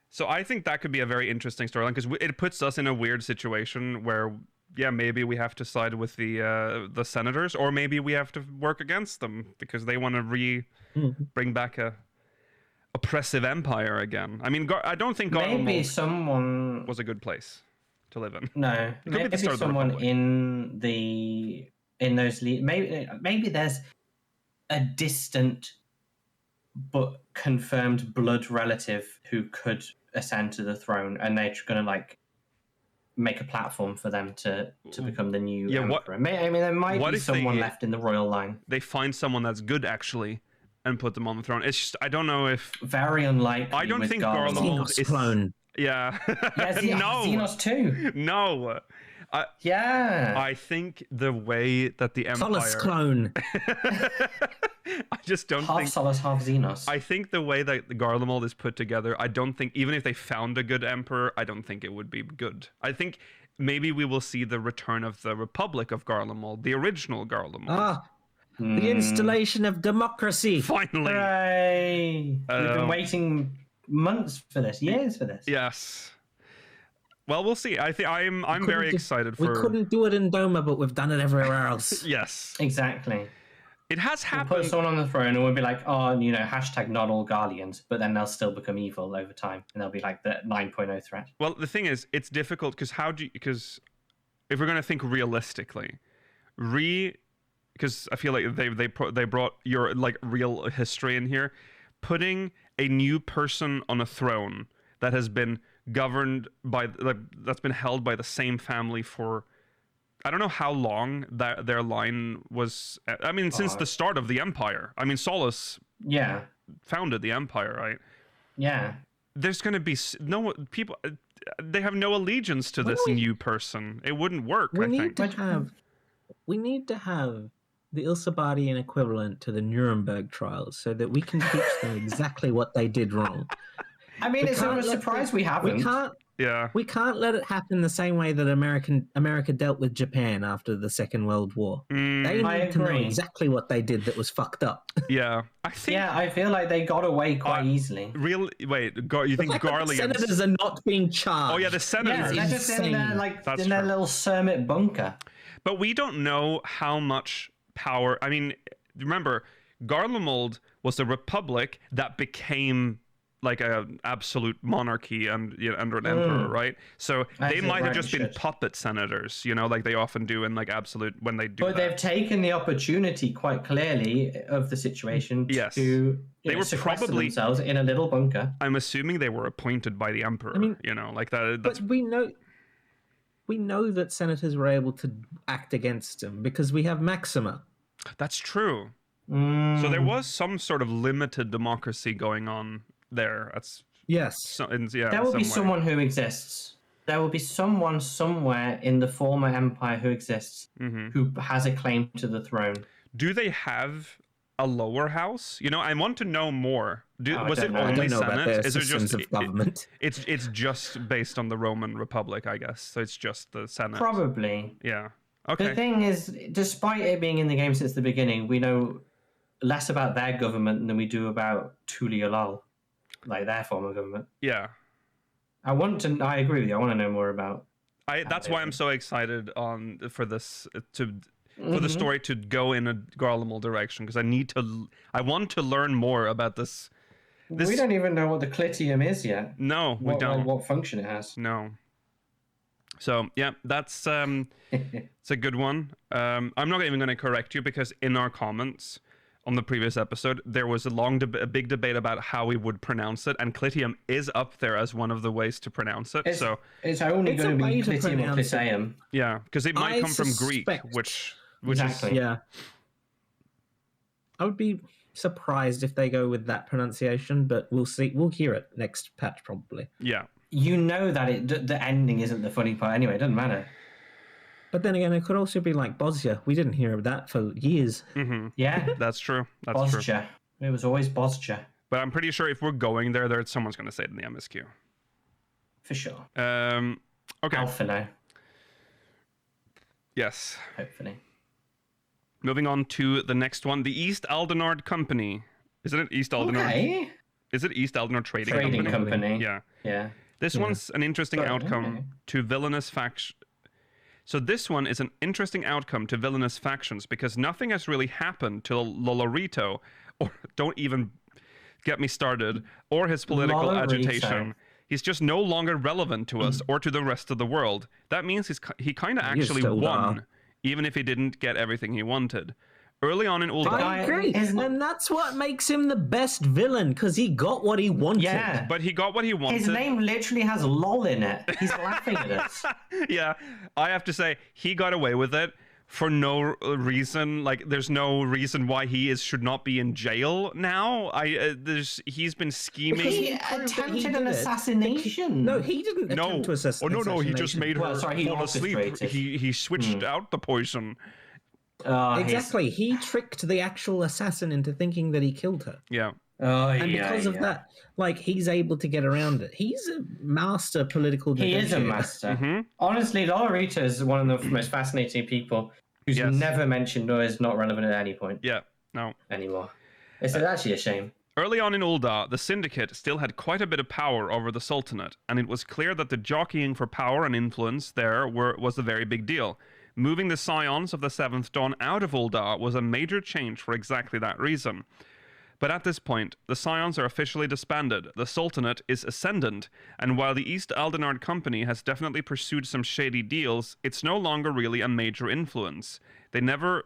[SPEAKER 1] so I think that could be a very interesting storyline, because it puts us in a weird situation where, maybe we have to side with the senators, or maybe we have to work against them because they want to bring back a oppressive empire again. I mean, I don't think Garlemald was a good place to live in.
[SPEAKER 2] No, maybe someone in those maybe there's a distant but confirmed blood relative who could ascend to the throne, and they're going to make a platform for them to become the new emperor. There might be someone left in the royal line.
[SPEAKER 1] They find someone that's good actually and put them on the throne. It's just, I don't know if...
[SPEAKER 2] Very unlikely.
[SPEAKER 1] I don't think Garlemald is...
[SPEAKER 3] clone.
[SPEAKER 1] Yeah.
[SPEAKER 2] No. Xenos too.
[SPEAKER 1] No. I think the way that the empire...
[SPEAKER 3] Solace clone.
[SPEAKER 1] I just don't
[SPEAKER 2] half
[SPEAKER 1] think...
[SPEAKER 2] Solace, half Xenos.
[SPEAKER 1] I think the way that the Garlemald is put together, I don't think, even if they found a good emperor, I don't think it would be good. I think maybe we will see the return of the Republic of Garlemald, the original Garlemald.
[SPEAKER 3] The installation of democracy.
[SPEAKER 1] Finally.
[SPEAKER 2] Hooray! We've been waiting months for this, years for this.
[SPEAKER 1] Yes. Well, we'll see. I'm very excited for...
[SPEAKER 3] We couldn't do it in Doma, but we've done it everywhere else.
[SPEAKER 1] Yes.
[SPEAKER 2] Exactly.
[SPEAKER 1] It has happened.
[SPEAKER 2] We'll put someone on the throne and we'll be like, hashtag not all Guardians, but then they'll still become evil over time, and they'll be like the 9.0 threat.
[SPEAKER 1] Well, the thing is, it's difficult because if we're going to think realistically, because I feel like they brought your real history in here, putting a new person on a throne that has been governed by that's been held by the same family for I don't know how long that their line was. I mean, since the start of the empire. I mean, Solus founded the empire, right?
[SPEAKER 2] Yeah.
[SPEAKER 1] There's going to be no people. They have no allegiance to this new person. It wouldn't work.
[SPEAKER 3] We need to have the Ilsabadian equivalent to the Nuremberg trials, so that we can teach them exactly what they did wrong.
[SPEAKER 2] I mean, it's a surprise we haven't.
[SPEAKER 1] We
[SPEAKER 3] can't let it happen the same way that America dealt with Japan after the Second World War. They need to know exactly what they did that was fucked up.
[SPEAKER 1] Yeah,
[SPEAKER 2] I feel like they got away quite easily.
[SPEAKER 1] You think Garleans?
[SPEAKER 3] The senators are not being charged.
[SPEAKER 1] Oh yeah, the senators.
[SPEAKER 2] Yeah, they're just in their little Sermit bunker.
[SPEAKER 1] But we don't know how much power. I mean, remember, Garlemald was a republic that became like an absolute monarchy and under an emperor, right? So they might have just been puppet senators, like they often do in absolute when they do.
[SPEAKER 2] But they've taken the opportunity quite clearly of the situation to they were probably themselves in a little bunker.
[SPEAKER 1] I'm assuming they were appointed by the emperor. I mean, that. That's...
[SPEAKER 3] But we know that senators were able to act against him because we have Maxima.
[SPEAKER 1] That's true. So there was some sort of limited democracy going on there. There will be someone
[SPEAKER 2] who exists. There will be someone somewhere in the former empire who exists who has a claim to the throne.
[SPEAKER 1] Do they have a lower house? I want to know more. Was it only Senate? Is it just
[SPEAKER 3] of government?
[SPEAKER 1] It's just based on the Roman Republic, I guess. So it's just the Senate.
[SPEAKER 2] Probably.
[SPEAKER 1] Yeah. Okay.
[SPEAKER 2] The thing is, despite it being in the game since the beginning, we know less about their government than we do about Tuliolal, like their form of government.
[SPEAKER 1] Yeah.
[SPEAKER 2] I agree with you. I want to know more about.
[SPEAKER 1] That's why I'm so excited for this for the story to go in a Garlemald direction, because I want to learn more about this.
[SPEAKER 2] We don't even know what the clitium is yet.
[SPEAKER 1] No, we don't.
[SPEAKER 2] Like, what function it has.
[SPEAKER 1] No. So yeah, that's it's a good one. I'm not even going to correct you, because in our comments on the previous episode, there was a big debate about how we would pronounce it, and clitium is up there as one of the ways to pronounce it.
[SPEAKER 2] It's only going to be clitium or clitium.
[SPEAKER 1] Yeah, because it might come from Greek, which
[SPEAKER 2] exactly.
[SPEAKER 1] is...
[SPEAKER 3] Yeah. I would be surprised if they go with that pronunciation, but we'll see. We'll hear it next patch probably.
[SPEAKER 1] Yeah.
[SPEAKER 2] You know that the ending isn't the funny part anyway. It doesn't matter.
[SPEAKER 3] But then again, it could also be like Bosnia. We didn't hear of that for years.
[SPEAKER 1] Mm-hmm.
[SPEAKER 2] Yeah.
[SPEAKER 1] That's true. That's
[SPEAKER 2] Bosnia.
[SPEAKER 1] true.
[SPEAKER 2] It was always Bosnia.
[SPEAKER 1] But I'm pretty sure if we're going there someone's going to say it in the MSQ.
[SPEAKER 2] For sure.
[SPEAKER 1] Okay.
[SPEAKER 2] Alpha now.
[SPEAKER 1] Yes.
[SPEAKER 2] Hopefully.
[SPEAKER 1] Moving on to the next one. The East Aldenard Company. Isn't it East Aldenard?
[SPEAKER 2] Okay.
[SPEAKER 1] Is it East Aldenard Trading
[SPEAKER 2] Company?
[SPEAKER 1] Yeah.
[SPEAKER 2] Yeah.
[SPEAKER 1] This one's an interesting outcome to villainous faction. So this one is an interesting outcome to villainous factions, because nothing has really happened to Lolorito, or don't even get me started, or his political agitation. He's just no longer relevant to us or to the rest of the world. That means he kind of actually won, even if he didn't get everything he wanted. Early on in Ulda...
[SPEAKER 3] I agree, and that's what makes him the best villain, because he got what he wanted.
[SPEAKER 2] Yeah.
[SPEAKER 1] But he got what he wanted.
[SPEAKER 2] His name literally has LOL in it. He's laughing at us.
[SPEAKER 1] Yeah, I have to say, he got away with it for no reason. Like, there's no reason why he should not be in jail now. He's been scheming.
[SPEAKER 2] He attempted an assassination.
[SPEAKER 3] No, he didn't attempt to assassinate.
[SPEAKER 1] No, he just made her fall asleep. He switched out the poison.
[SPEAKER 3] Exactly. He tricked the actual assassin into thinking that he killed her.
[SPEAKER 1] Yeah.
[SPEAKER 3] And because of that, like, he's able to get around it. He's a master political negotiator.
[SPEAKER 2] He is a master. Honestly, Lolorito is one of the most fascinating people who's never mentioned or is not relevant at any point.
[SPEAKER 1] Yeah, no.
[SPEAKER 2] Anymore. It's actually a shame.
[SPEAKER 1] Early on in Ulda, the Syndicate still had quite a bit of power over the Sultanate, and it was clear that the jockeying for power and influence there was a very big deal. Moving the Scions of the Seventh Dawn out of Ulda was a major change for exactly that reason. But at this point, the Scions are officially disbanded, the Sultanate is ascendant, and while the East Aldenard Company has definitely pursued some shady deals, it's no longer really a major influence. They never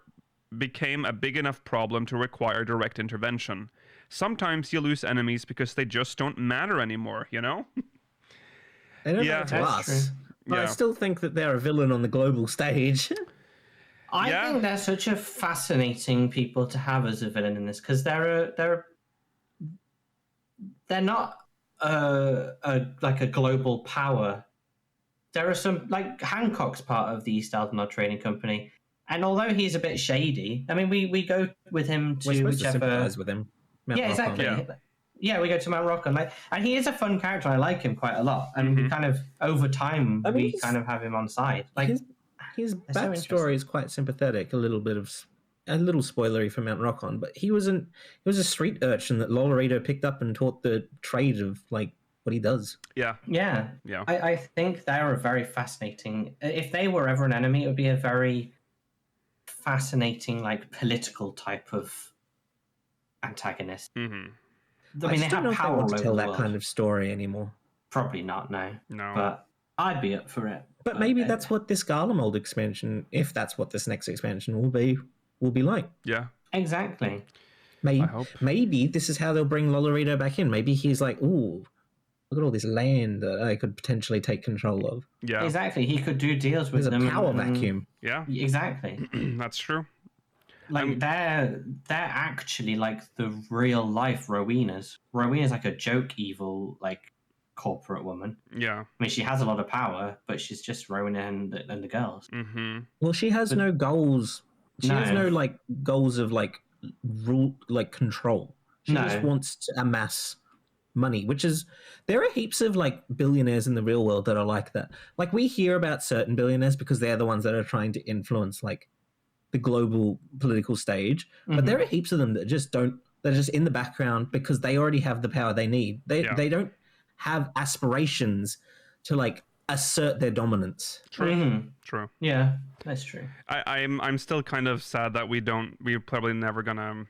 [SPEAKER 1] became a big enough problem to require direct intervention. Sometimes you lose enemies because they just don't matter anymore, you know?
[SPEAKER 3] They don't matter to us. But I still think that they're a villain on the global stage.
[SPEAKER 2] I think they're such a fascinating people to have as a villain in this, because they're not like a global power. There are some, like, Hancock's part of the East Aldenard Trading Company, and although he's a bit shady, I mean, we go with him to
[SPEAKER 3] whichever.
[SPEAKER 2] To sympathize
[SPEAKER 3] with him.
[SPEAKER 2] Exactly. Yeah, we go to Mount Rockon, and he is a fun character. I like him quite a lot, and we kind of over time we kind of have him on side. Like
[SPEAKER 3] his backstory is quite sympathetic. A little spoilery for Mount Rockon, but he was a street urchin that Lolorito picked up and taught the trade of, like, what he does.
[SPEAKER 1] Yeah.
[SPEAKER 2] I think they're a very fascinating. If they were ever an enemy, it would be a very fascinating, like, political type of antagonist.
[SPEAKER 3] I mean, they have power all over the world. Tell that kind of story anymore.
[SPEAKER 2] Probably not, no. But I'd be up for it.
[SPEAKER 3] But maybe that's what this Garlemald expansion, if that's what this next expansion will be like.
[SPEAKER 1] Yeah.
[SPEAKER 2] Exactly.
[SPEAKER 3] Maybe this is how they'll bring Lolorito back in. Maybe he's like, ooh, look at all this land that I could potentially take control of.
[SPEAKER 1] Yeah.
[SPEAKER 2] Exactly. He could do deals with them.
[SPEAKER 3] There's a power vacuum.
[SPEAKER 1] Yeah.
[SPEAKER 2] Exactly.
[SPEAKER 1] That's true.
[SPEAKER 2] Like, they're actually like the real life Rowena's. Rowena's like a joke evil, like, corporate woman.
[SPEAKER 1] Yeah.
[SPEAKER 2] I mean, she has a lot of power, but she's just Rowena and the girls.
[SPEAKER 3] Well, she has no goals. She has no, like, goals of, like, rule, like, control. She just wants to amass money, which is, there are heaps of, like, billionaires in the real world that are like that. Like, we hear about certain billionaires because they're the ones that are trying to influence, like, the global political stage, but there are heaps of them that just don't. They're just in the background because they already have the power they need. They don't have aspirations to like assert their dominance.
[SPEAKER 1] True. True.
[SPEAKER 2] Yeah, that's true.
[SPEAKER 1] I'm still kind of sad that we're probably never gonna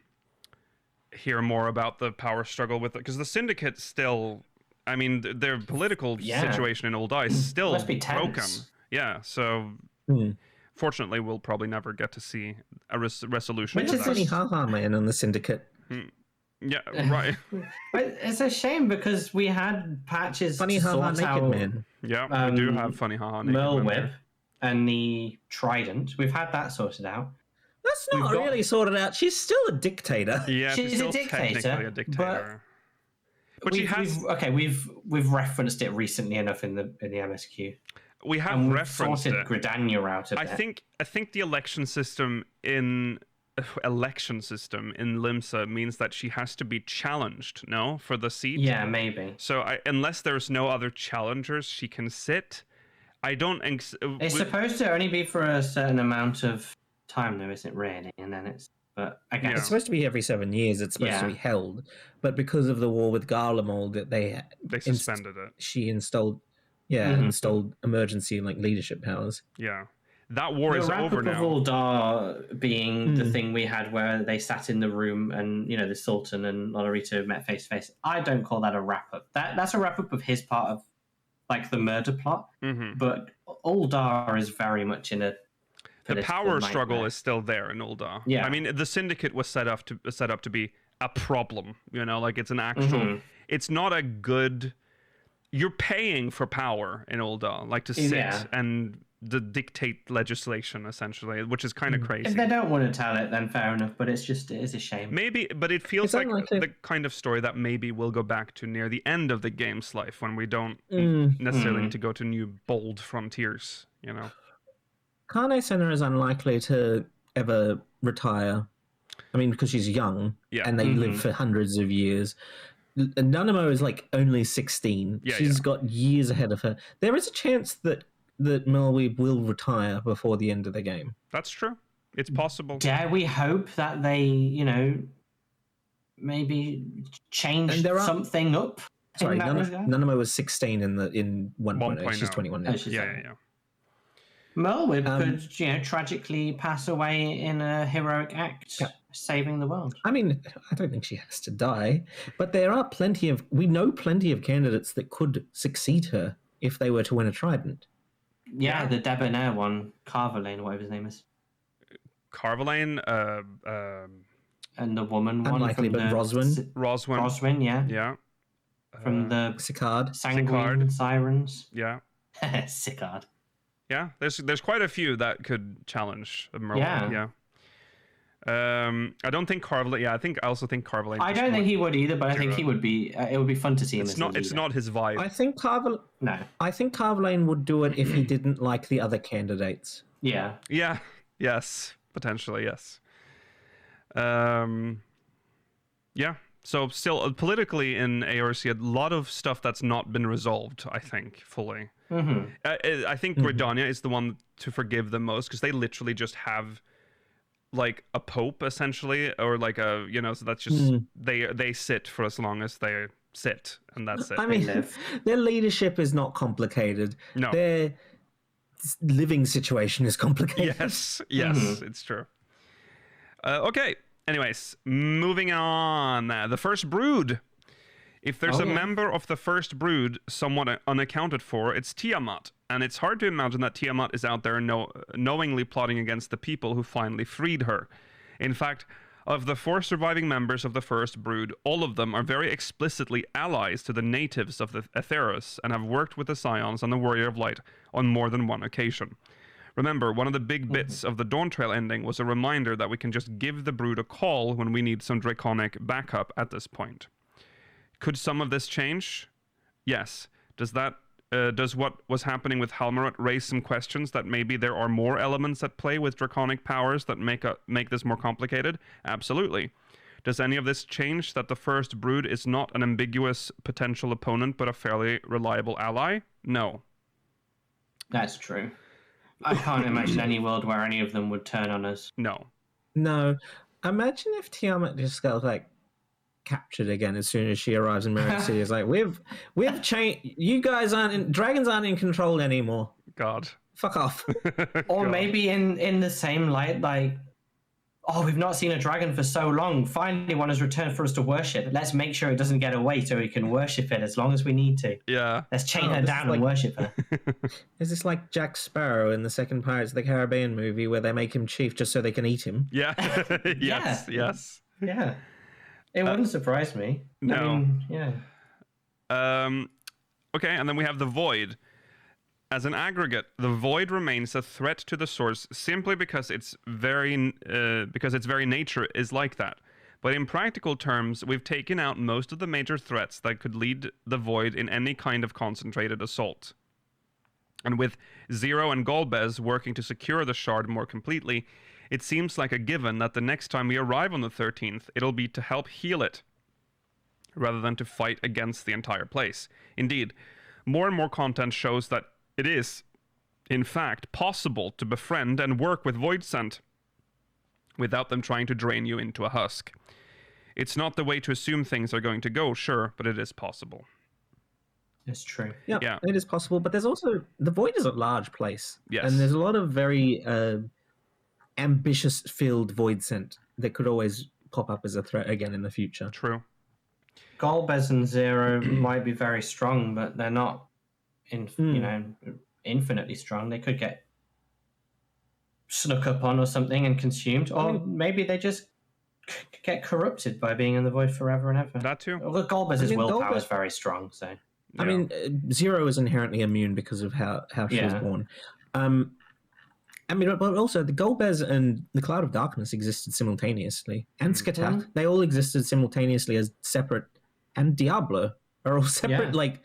[SPEAKER 1] hear more about the power struggle with it, because the Syndicate still, I mean, their political situation in Old is still
[SPEAKER 2] Must be
[SPEAKER 1] broken.
[SPEAKER 2] tense.
[SPEAKER 1] Yeah, so fortunately we'll probably never get to see a resolution.
[SPEAKER 3] Which is funny, haha, man, on the Syndicate.
[SPEAKER 1] Yeah, right.
[SPEAKER 2] But it's a shame because we had patches
[SPEAKER 3] Funny
[SPEAKER 2] to
[SPEAKER 3] haha,
[SPEAKER 2] sort
[SPEAKER 3] naked
[SPEAKER 2] out
[SPEAKER 3] man.
[SPEAKER 1] Yeah, we do have funny haha naked man
[SPEAKER 2] Whip
[SPEAKER 1] there.
[SPEAKER 2] and the Trident. We've had that sorted out.
[SPEAKER 3] That's not really sorted out. She's still a dictator.
[SPEAKER 1] Yeah,
[SPEAKER 2] She's
[SPEAKER 1] still
[SPEAKER 2] a dictator,
[SPEAKER 1] technically a dictator. But she has.
[SPEAKER 2] We've referenced it recently enough in the MSQ.
[SPEAKER 1] We have
[SPEAKER 2] And we've
[SPEAKER 1] referenced
[SPEAKER 2] sorted
[SPEAKER 1] it.
[SPEAKER 2] Gridania out a
[SPEAKER 1] I
[SPEAKER 2] bit.
[SPEAKER 1] think the election system in Limsa means that she has to be challenged, no, for the seat.
[SPEAKER 2] Yeah, maybe.
[SPEAKER 1] So unless there's no other challengers she can sit, I don't.
[SPEAKER 2] It's supposed to only be for a certain amount of time, though, isn't it? Really, and then it's. But I guess
[SPEAKER 3] It's supposed to be every 7 years. It's supposed to be held, but because of the war with Garlemald, they
[SPEAKER 1] suspended it.
[SPEAKER 3] She installed emergency like leadership powers.
[SPEAKER 1] Yeah, that war is over now.
[SPEAKER 2] The Uldar being the thing we had where they sat in the room and the Sultan and Lolorito met face to face. I don't call that a wrap up. That's a wrap up of his part of like the murder plot. But Uldar is very much in a.
[SPEAKER 1] The power struggle is still there in Uldar.
[SPEAKER 2] Yeah.
[SPEAKER 1] I mean, the Syndicate was set up to be a problem. Like it's an actual. It's not a good. You're paying for power in Uldar, like to sit and dictate legislation, essentially, which is kind of crazy.
[SPEAKER 2] If they don't want to tell it, then fair enough. But it is a shame.
[SPEAKER 1] Maybe, but it feels like the kind of story that maybe we'll go back to near the end of the game's life, when we don't necessarily need to go to new bold frontiers.
[SPEAKER 3] Carne Senna is unlikely to ever retire. I mean, because she's young and they live for hundreds of years. Nanamo is like only 16. She's got years ahead of her. There is a chance that Melweeb will retire before the end of the game.
[SPEAKER 1] That's true. It's possible.
[SPEAKER 2] Dare we hope that they, maybe change something up?
[SPEAKER 3] Sorry, Nanamo was 16 in 1.0. She's 21 now.
[SPEAKER 1] Yeah.
[SPEAKER 2] Melweeb could, tragically pass away in a heroic act, saving the world.
[SPEAKER 3] I mean, I don't think she has to die, but there are we know plenty of candidates that could succeed her if they were to win a Trident.
[SPEAKER 2] Yeah, the debonair one, Carvalane, whatever his name is.
[SPEAKER 1] Carvalane,
[SPEAKER 2] and the woman one.
[SPEAKER 3] Unlikely, but Roswin.
[SPEAKER 2] Roswin, yeah.
[SPEAKER 1] Yeah.
[SPEAKER 2] From the
[SPEAKER 3] Sicard.
[SPEAKER 2] Sanguine Sirens.
[SPEAKER 1] Yeah.
[SPEAKER 2] Sicard.
[SPEAKER 1] Yeah, there's quite a few that could challenge Merlin. Yeah. I don't think Carvalane. Yeah, I also think Carvalane.
[SPEAKER 2] I don't think he would either, but I think he would be. It would be fun to see him.
[SPEAKER 1] It's not his vibe.
[SPEAKER 3] I think Carvalane would do it if he didn't like the other candidates.
[SPEAKER 2] Yeah.
[SPEAKER 1] Yeah. Yes. Potentially. Yes. Yeah. So still politically in ARC, a lot of stuff that's not been resolved, I think, fully. I think Gridania is the one to forgive the most, because they literally just have like a pope, essentially, or like a, so that's just they sit for as long as they sit, and that's it.
[SPEAKER 3] I mean, their leadership is not complicated.
[SPEAKER 1] No.
[SPEAKER 3] Their living situation is complicated.
[SPEAKER 1] Yes, it's true. Okay. Anyways, moving on. The First Brood. If there's a member of the First Brood somewhat unaccounted for, it's Tiamat. And it's hard to imagine that Tiamat is out there knowingly plotting against the people who finally freed her. In fact, of the 4 surviving members of the First Brood, all of them are very explicitly allies to the natives of the Atheros and have worked with the Scions and the Warrior of Light on more than one occasion. Remember, one of the big bits of the Dawn Trail ending was a reminder that we can just give the Brood a call when we need some draconic backup at this point. Could some of this change? Yes. Does what was happening with Halmarut raise some questions that maybe there are more elements at play with draconic powers that make this more complicated? Absolutely. Does any of this change that the First Brood is not an ambiguous potential opponent but a fairly reliable ally? No.
[SPEAKER 2] That's true. I can't imagine any world where any of them would turn on us.
[SPEAKER 1] No.
[SPEAKER 3] No. Imagine if Tiamat just got like captured again as soon as she arrives in Mirror City. It's like we've changed. You guys dragons aren't in control anymore.
[SPEAKER 1] God.
[SPEAKER 3] Fuck off.
[SPEAKER 2] Or maybe in the same light, like, oh, we've not seen a dragon for so long. Finally, one has returned for us to worship. Let's make sure it doesn't get away so we can worship it as long as we need to.
[SPEAKER 1] Yeah.
[SPEAKER 2] Let's chain her down and worship her.
[SPEAKER 3] Is this like Jack Sparrow in the second Pirates of the Caribbean movie where they make him chief just so they can eat him?
[SPEAKER 1] Yeah. Yes.
[SPEAKER 2] Yeah.
[SPEAKER 1] Yes.
[SPEAKER 2] Yeah. It wouldn't surprise me.
[SPEAKER 1] No.
[SPEAKER 2] I mean, yeah.
[SPEAKER 1] Okay, and then we have the Void. As an aggregate, the Void remains a threat to the Source simply because its very nature is like that. But in practical terms, we've taken out most of the major threats that could lead the Void in any kind of concentrated assault. And with Zero and Golbez working to secure the Shard more completely, it seems like a given that the next time we arrive on the 13th, it'll be to help heal it, rather than to fight against the entire place. Indeed, more and more content shows that it is, in fact, possible to befriend and work with Voidsent without them trying to drain you into a husk. It's not the way to assume things are going to go, sure, but it is possible.
[SPEAKER 2] It's true.
[SPEAKER 3] Yeah, it is possible, but there's also... The Void is a large place.
[SPEAKER 1] Yes.
[SPEAKER 3] And there's a lot of very ambitious-filled Voidsent that could always pop up as a threat again in the future.
[SPEAKER 1] True.
[SPEAKER 2] Golbez and Zero might be very strong, but they're not infinitely strong. They could get snuck up on or something and consumed, or maybe they just get corrupted by being in the Void forever and ever.
[SPEAKER 1] That too.
[SPEAKER 2] Well, Golbez's willpower is very strong, so...
[SPEAKER 3] I mean, Zero is inherently immune because of how she was born. I mean, but also the Golbez and the Cloud of Darkness existed simultaneously, and Skatat. They all existed simultaneously as separate, and Diablo are all separate, like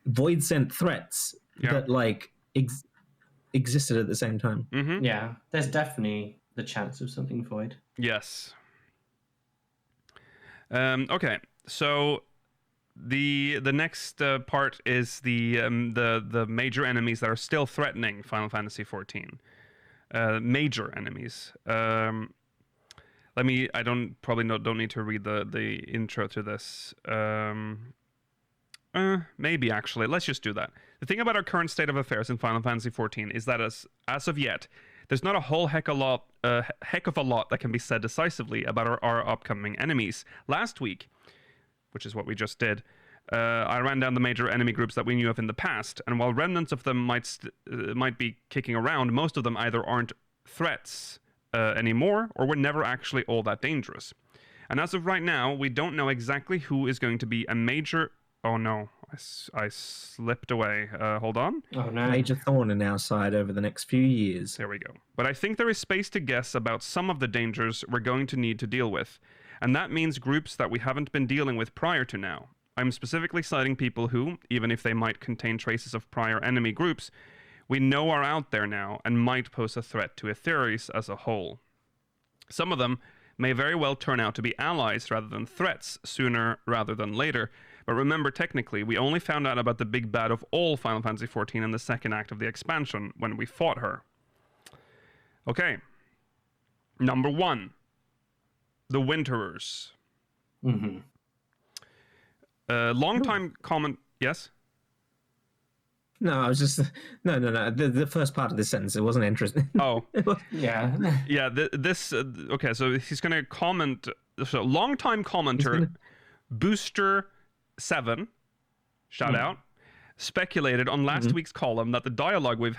[SPEAKER 3] Voidsent threats that like existed at the same time.
[SPEAKER 1] Mm-hmm.
[SPEAKER 2] Yeah, there's definitely the chance of something Void.
[SPEAKER 1] Yes. Okay, so the next part is the major enemies that are still threatening Final Fantasy XIV. Major enemies. I don't need to read the intro to this. Maybe actually, let's just do that. The thing about our current state of affairs in Final Fantasy XIV is that as of yet, there's not a whole heck of a lot that can be said decisively about our upcoming enemies. Last week, which is what we just did, I ran down the major enemy groups that we knew of in the past, and while remnants of them might be kicking around, most of them either aren't threats anymore, or were never actually all that dangerous. And as of right now, we don't know exactly who is going to be a major... Oh no, I slipped away. Hold on.
[SPEAKER 2] Oh no.
[SPEAKER 3] Major thorn in our side over the next few years.
[SPEAKER 1] There we go. But I think there is space to guess about some of the dangers we're going to need to deal with. And that means groups that we haven't been dealing with prior to now. I'm specifically citing people who, even if they might contain traces of prior enemy groups, we know are out there now and might pose a threat to Aetheris as a whole. Some of them may very well turn out to be allies rather than threats sooner rather than later. But remember, technically, we only found out about the big bad of all Final Fantasy XIV in the second act of the expansion when we fought her. Okay. Number 1. The Winterers.
[SPEAKER 2] Mm-hmm.
[SPEAKER 1] Long-time comment... Yes?
[SPEAKER 3] No, I was just... No. The first part of this sentence, it wasn't interesting.
[SPEAKER 1] Oh.
[SPEAKER 2] Yeah.
[SPEAKER 1] Yeah, this... okay, so he's going to comment... So, long-time commenter, Booster7, shout out, speculated on last week's column that the dialogue we've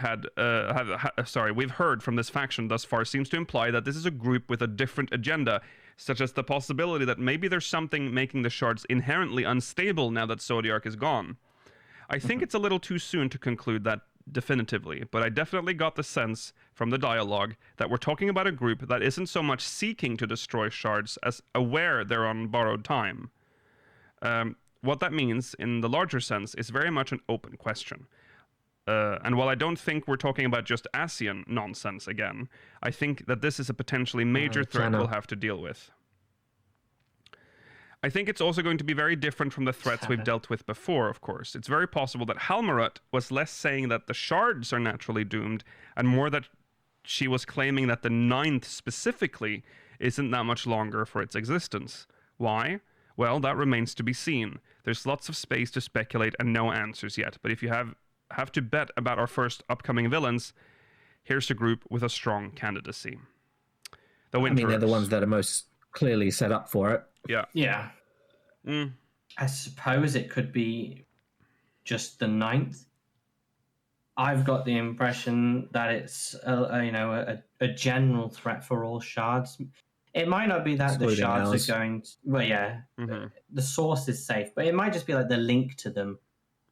[SPEAKER 1] we've heard from this faction thus far seems to imply that this is a group with a different agenda, such as the possibility that maybe there's something making the shards inherently unstable now that Zodiark is gone. I think it's a little too soon to conclude that definitively, but I definitely got the sense from the dialogue that we're talking about a group that isn't so much seeking to destroy shards as aware they're on borrowed time. What that means, in the larger sense, is very much an open question. And while I don't think we're talking about just ASEAN nonsense again, I think that this is a potentially major threat we'll have to deal with. I think it's also going to be very different from the threats we've dealt with before, of course. It's very possible that Halmarut was less saying that the shards are naturally doomed, and more that she was claiming that the ninth specifically isn't that much longer for its existence. Why? Well, that remains to be seen. There's lots of space to speculate and no answers yet, but if you have to bet about our first upcoming villains, here's a group with a strong candidacy. The Winterers.
[SPEAKER 3] I mean, they're the ones that are most clearly set up for it.
[SPEAKER 1] Yeah.
[SPEAKER 2] Yeah. I suppose it could be just the ninth. I've got the impression that it's a general threat for all shards. It might not be that the shards are going to, well, yeah, the source is safe, but it might just be like the link to them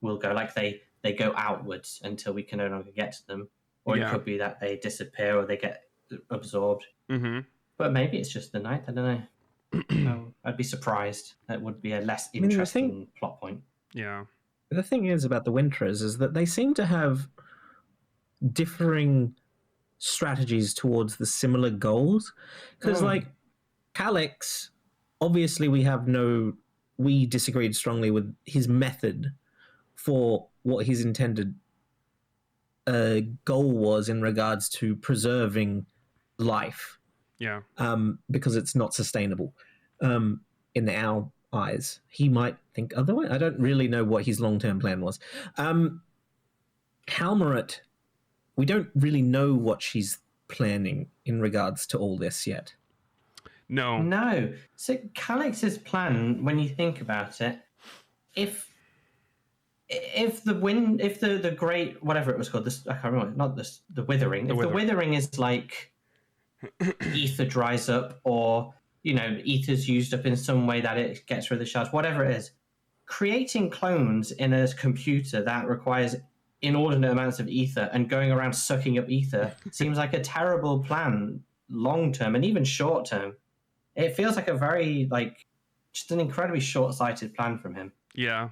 [SPEAKER 2] will go, like they go outwards until we can no longer get to them. Or it could be that they disappear or they get absorbed. But maybe it's just the ninth, I don't know. I'd be surprised. That would be a less interesting plot point.
[SPEAKER 1] Yeah.
[SPEAKER 3] The thing is about the Winterers is that they seem to have differing strategies towards the similar goals. Because, like, Calix, obviously we disagreed strongly with his method for what his intended goal was in regards to preserving life.
[SPEAKER 1] Yeah.
[SPEAKER 3] Because it's not sustainable in our eyes. He might think otherwise. I don't really know what his long-term plan was. Halmarut, we don't really know what she's planning in regards to all this yet.
[SPEAKER 2] No. So Calix's plan, when you think about it, if the great, whatever it was called, this I can't remember, not this, the Withering. The Withering is like ether dries up, or ether's used up in some way that it gets rid of the shards, whatever it is. Creating clones in a computer that requires inordinate amounts of ether and going around sucking up ether seems like a terrible plan long term and even short term. It feels like a very just an incredibly short-sighted plan from him.
[SPEAKER 1] Yeah,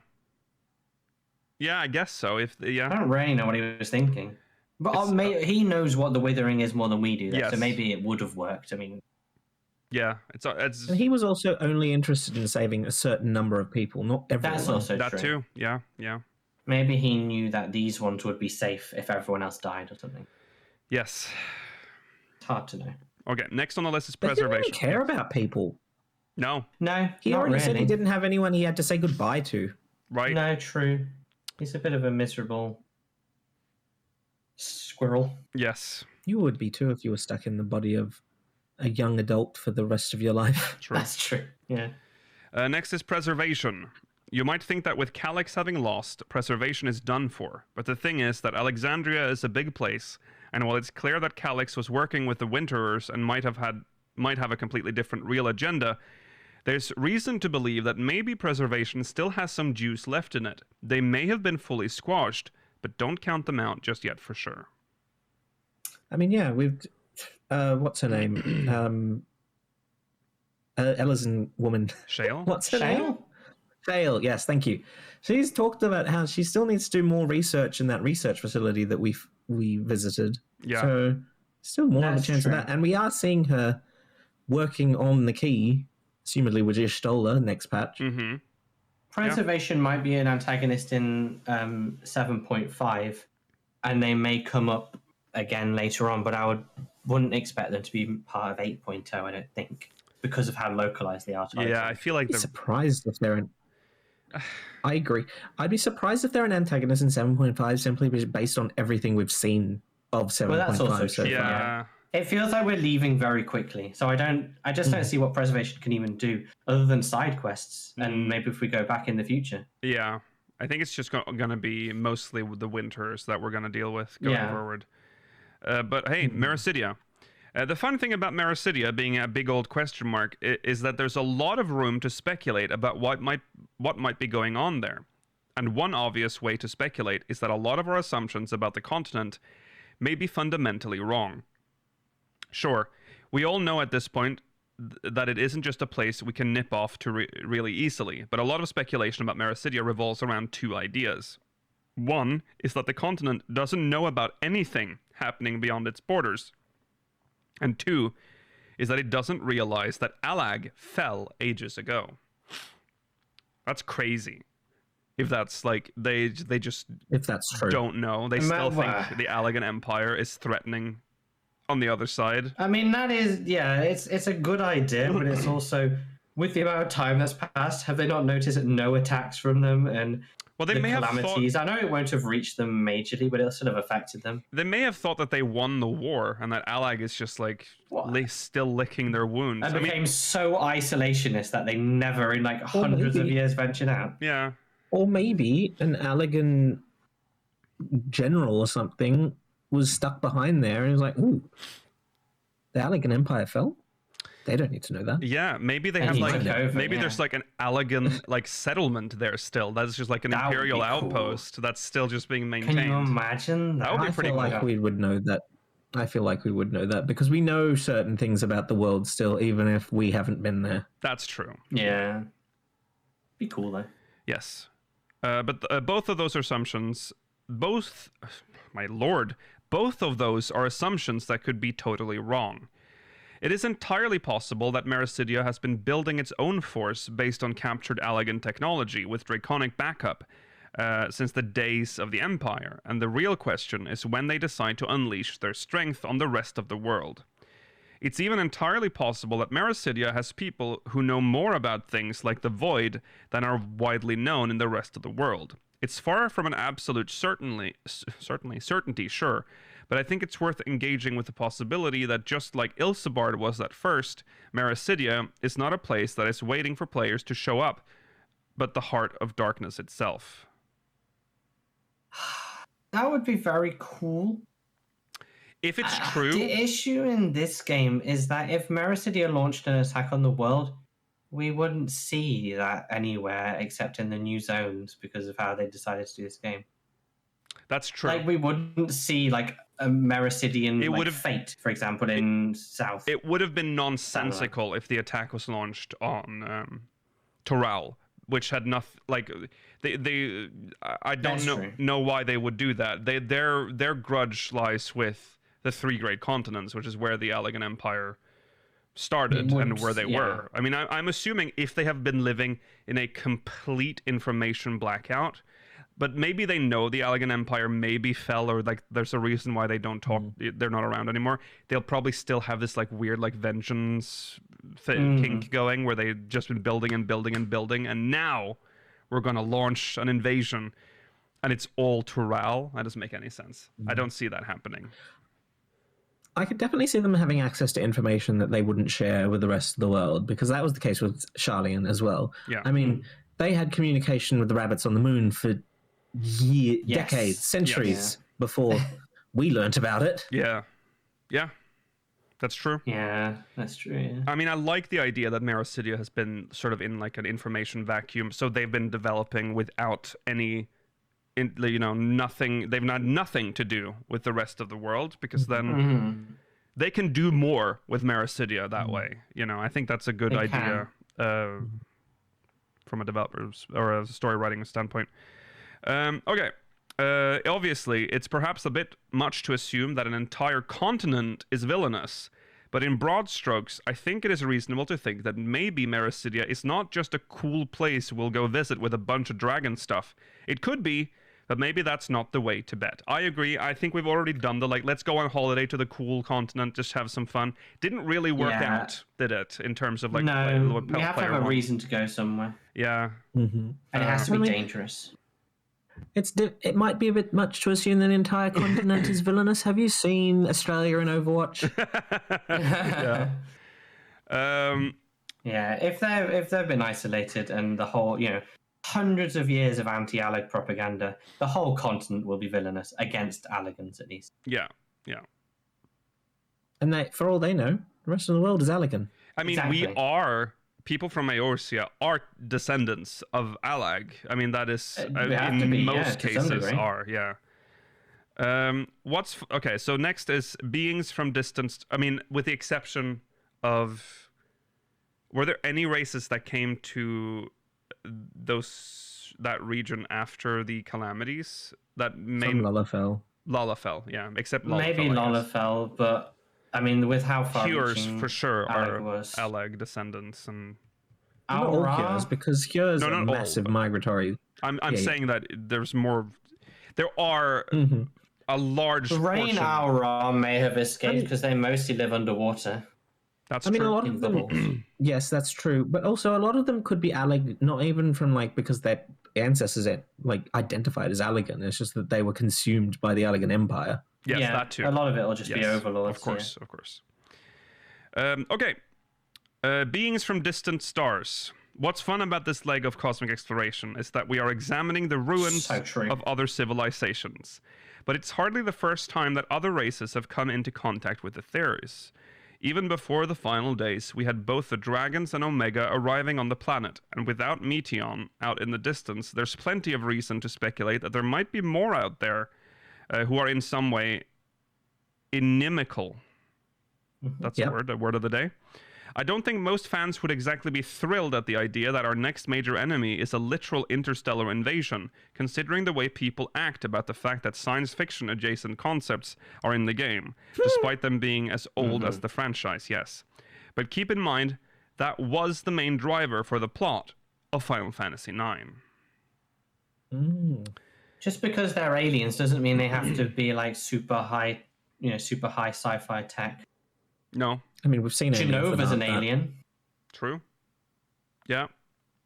[SPEAKER 1] I guess so. I
[SPEAKER 2] don't really know what he was thinking. But he knows what the Withering is more than we do, so maybe it would have worked. I mean,
[SPEAKER 1] yeah, it's.
[SPEAKER 3] And he was also only interested in saving a certain number of people, not everyone.
[SPEAKER 2] That's also
[SPEAKER 1] that
[SPEAKER 2] true.
[SPEAKER 1] Too. Yeah.
[SPEAKER 2] Maybe he knew that these ones would be safe if everyone else died or something.
[SPEAKER 1] Yes.
[SPEAKER 2] It's hard to know.
[SPEAKER 1] Okay, next on the list is
[SPEAKER 3] But
[SPEAKER 1] preservation.
[SPEAKER 3] He didn't care about people.
[SPEAKER 1] No.
[SPEAKER 3] He already said he didn't have anyone he had to say goodbye to.
[SPEAKER 1] Right.
[SPEAKER 2] No, true. He's a bit of a miserable squirrel.
[SPEAKER 1] Yes.
[SPEAKER 3] You would be too if you were stuck in the body of a young adult for the rest of your life.
[SPEAKER 1] True.
[SPEAKER 2] That's true. Yeah.
[SPEAKER 1] Next is preservation. You might think that with Calix having lost, preservation is done for. But the thing is that Alexandria is a big place, and while it's clear that Calix was working with the Winterers and might have a completely different real agenda, there's reason to believe that maybe preservation still has some juice left in it. They may have been fully squashed, but don't count them out just yet for sure.
[SPEAKER 3] I mean, yeah, we've... what's her name? Ellison woman.
[SPEAKER 1] Shale?
[SPEAKER 3] What's her name? Shale, yes, thank you. She's talked about how she still needs to do more research in that research facility that we visited.
[SPEAKER 1] Yeah.
[SPEAKER 3] So still more of a chance of that. And we are seeing her working on the key, assumedly with Y'shtola next patch.
[SPEAKER 1] Mm-hmm.
[SPEAKER 2] Preservation might be an antagonist in 7.5, and they may come up again later on, but I wouldn't expect them to be part of 8.0, I don't think, because of how localized they are.
[SPEAKER 1] Yeah, I feel like
[SPEAKER 3] I'd be surprised if they're I agree. I'd be surprised if they're an antagonist in 7.5 simply based on everything we've seen of 7.5.
[SPEAKER 2] Well, that's also
[SPEAKER 3] so
[SPEAKER 2] true.
[SPEAKER 1] Yeah.
[SPEAKER 2] It feels like we're leaving very quickly, so I just don't see what preservation can even do other than side quests, and maybe if we go back in the future.
[SPEAKER 1] Yeah, I think it's just going to be mostly with the Winters that we're going to deal with going forward. But hey, Mericidia. The fun thing about Mericidia being a big old question mark is that there's a lot of room to speculate about what might be going on there. And one obvious way to speculate is that a lot of our assumptions about the continent may be fundamentally wrong. Sure, we all know at this point that it isn't just a place we can nip off to really easily, but a lot of speculation about Mericidia revolves around two ideas. One is that the continent doesn't know about anything happening beyond its borders. And two is that it doesn't realize that Alag fell ages ago. That's crazy. If that's like they just
[SPEAKER 3] If that's true.
[SPEAKER 1] don't know. They still think the Allegan Empire is threatening on the other side.
[SPEAKER 2] I mean, that is, yeah, it's a good idea, but it's also, with the amount of time that's passed, have they not noticed that no attacks from them and
[SPEAKER 1] well, they
[SPEAKER 2] the
[SPEAKER 1] may
[SPEAKER 2] calamities?
[SPEAKER 1] have thought,
[SPEAKER 2] I know it won't have reached them majorly, but it sort of affected them.
[SPEAKER 1] they may have thought that they won the war and that Allag is just like still licking their wounds.
[SPEAKER 2] And became so isolationist that they never, in like hundreds of years, ventured out.
[SPEAKER 1] Yeah.
[SPEAKER 3] Or maybe an Allegan general or something was stuck behind there and was like, ooh, the Allegan Empire fell? They don't need to know that.
[SPEAKER 1] Yeah, maybe they have like there's like an Allegan like settlement there still. That's just like an imperial outpost that's still just being maintained.
[SPEAKER 2] Can you imagine that?
[SPEAKER 1] That would be pretty cool.
[SPEAKER 3] I feel like we would know that. I feel like we would know that because we know certain things about the world still, even if we haven't been there.
[SPEAKER 1] That's true.
[SPEAKER 2] Yeah. Be cool though.
[SPEAKER 1] Yes. But both of those assumptions, both of those are assumptions that could be totally wrong. It is entirely possible that Mericidia has been building its own force based on captured Allegan technology with draconic backup since the days of the Empire, and the real question is when they decide to unleash their strength on the rest of the world. It's even entirely possible that Mericidia has people who know more about things like the Void than are widely known in the rest of the world. It's far from an absolute certainty, sure, but I think it's worth engaging with the possibility that just like Ilsebard was at first, Mericidia is not a place that is waiting for players to show up, but the heart of darkness itself.
[SPEAKER 2] That would be very cool.
[SPEAKER 1] If it's true...
[SPEAKER 2] The issue in this game is that if Mericidia launched an attack on the world, we wouldn't see that anywhere except in the new zones because of how they decided to do this game.
[SPEAKER 1] That's true.
[SPEAKER 2] Like, we wouldn't see, like, a Mericidian fate, for example, in South.
[SPEAKER 1] It would have been nonsensical if the attack was launched on Toral, which had nothing... Like, I don't know why they would do that. Their grudge lies with the three great continents, which is where the Allegan Empire started and where they were. I mean, I'm assuming if they have been living in a complete information blackout, but maybe they know the Allegan Empire maybe fell, or like there's a reason why they don't talk, they're not around anymore. They'll probably still have this like weird like vengeance kink going where they've just been building and building and building, and now we're going to launch an invasion and it's all Toral. That doesn't make any sense. I don't see that happening.
[SPEAKER 3] I could definitely see them having access to information that they wouldn't share with the rest of the world, because that was the case with Charlian as well.
[SPEAKER 1] Yeah.
[SPEAKER 3] I mean, they had communication with the rabbits on the moon for decades, centuries before we learnt about it.
[SPEAKER 1] Yeah. Yeah. That's true.
[SPEAKER 2] Yeah, that's true. Yeah.
[SPEAKER 1] I mean, I like the idea that Mericidia has been sort of in like an information vacuum, so they've been developing without any... nothing. They've had nothing to do with the rest of the world, because then they can do more with Mericidia that way. I think that's a good idea from a developer's or a story writing standpoint. Okay. Obviously, it's perhaps a bit much to assume that an entire continent is villainous, but in broad strokes, I think it is reasonable to think that maybe Mericidia is not just a cool place we'll go visit with a bunch of dragon stuff. It could be, but maybe that's not the way to bet. I agree. I think we've already done the, let's go on holiday to the cool continent, just have some fun. Didn't really work out, did it, in terms of,
[SPEAKER 2] no, we have to have a reason to go somewhere.
[SPEAKER 1] Yeah.
[SPEAKER 2] And it has to be dangerous.
[SPEAKER 3] It might be a bit much to assume that an entire continent is villainous. Have you seen Australia in Overwatch?
[SPEAKER 2] If they've been isolated and the whole, hundreds of years of anti-Allag propaganda, the whole continent will be villainous against Allegans, at least.
[SPEAKER 1] Yeah.
[SPEAKER 3] And for all they know, the rest of the world is Allegan.
[SPEAKER 1] I mean, people from Eorzea are descendants of Allag. I mean, that is in most cases are. Okay? So next is beings from distant. I mean, with the exception of, were there any races that came to that region after the calamities?
[SPEAKER 3] From Lalafell.
[SPEAKER 1] Lalafell, yeah. Except Lalafell,
[SPEAKER 2] maybe Lalafell, but I mean, with how far
[SPEAKER 1] Cures for sure
[SPEAKER 2] Allag
[SPEAKER 1] are
[SPEAKER 2] was.
[SPEAKER 1] Allag descendants, and
[SPEAKER 3] Not all cures, because cures
[SPEAKER 1] No,
[SPEAKER 3] are
[SPEAKER 1] not all,
[SPEAKER 3] massive
[SPEAKER 1] but-
[SPEAKER 3] migratory.
[SPEAKER 1] I'm saying that there's more. There are a large
[SPEAKER 2] The rain
[SPEAKER 1] portion.
[SPEAKER 2] aura may have escaped because they mostly live underwater.
[SPEAKER 1] That's
[SPEAKER 3] I mean,
[SPEAKER 1] true.
[SPEAKER 3] a lot of them. Yes, that's true. But also, a lot of them could be not even from like because their ancestors like identified as Allegan. It's just that they were consumed by the Allegan Empire.
[SPEAKER 1] Yes,
[SPEAKER 2] yeah,
[SPEAKER 1] that too.
[SPEAKER 2] A lot of it will just be
[SPEAKER 1] Yes,
[SPEAKER 2] overlords.
[SPEAKER 1] Of course, of course. Okay. Beings from distant stars. What's fun about this leg of cosmic exploration is that we are examining the ruins of other civilizations. But it's hardly the first time that other races have come into contact with the Theris. Even before the final days, we had both the dragons and Omega arriving on the planet, and without Meteon out in the distance, there's plenty of reason to speculate that there might be more out there who are in some way inimical. That's a word of the day. I don't think most fans would exactly be thrilled at the idea that our next major enemy is a literal interstellar invasion, considering the way people act about the fact that science fiction adjacent concepts are in the game, despite them being as old as the franchise, yes. But keep in mind, that was the main driver for the plot of Final Fantasy IX.
[SPEAKER 2] Just because they're aliens doesn't mean they have to be like super high sci-fi tech.
[SPEAKER 1] No.
[SPEAKER 3] I mean, we've seen
[SPEAKER 2] Genova's an alien.
[SPEAKER 1] True. Yeah.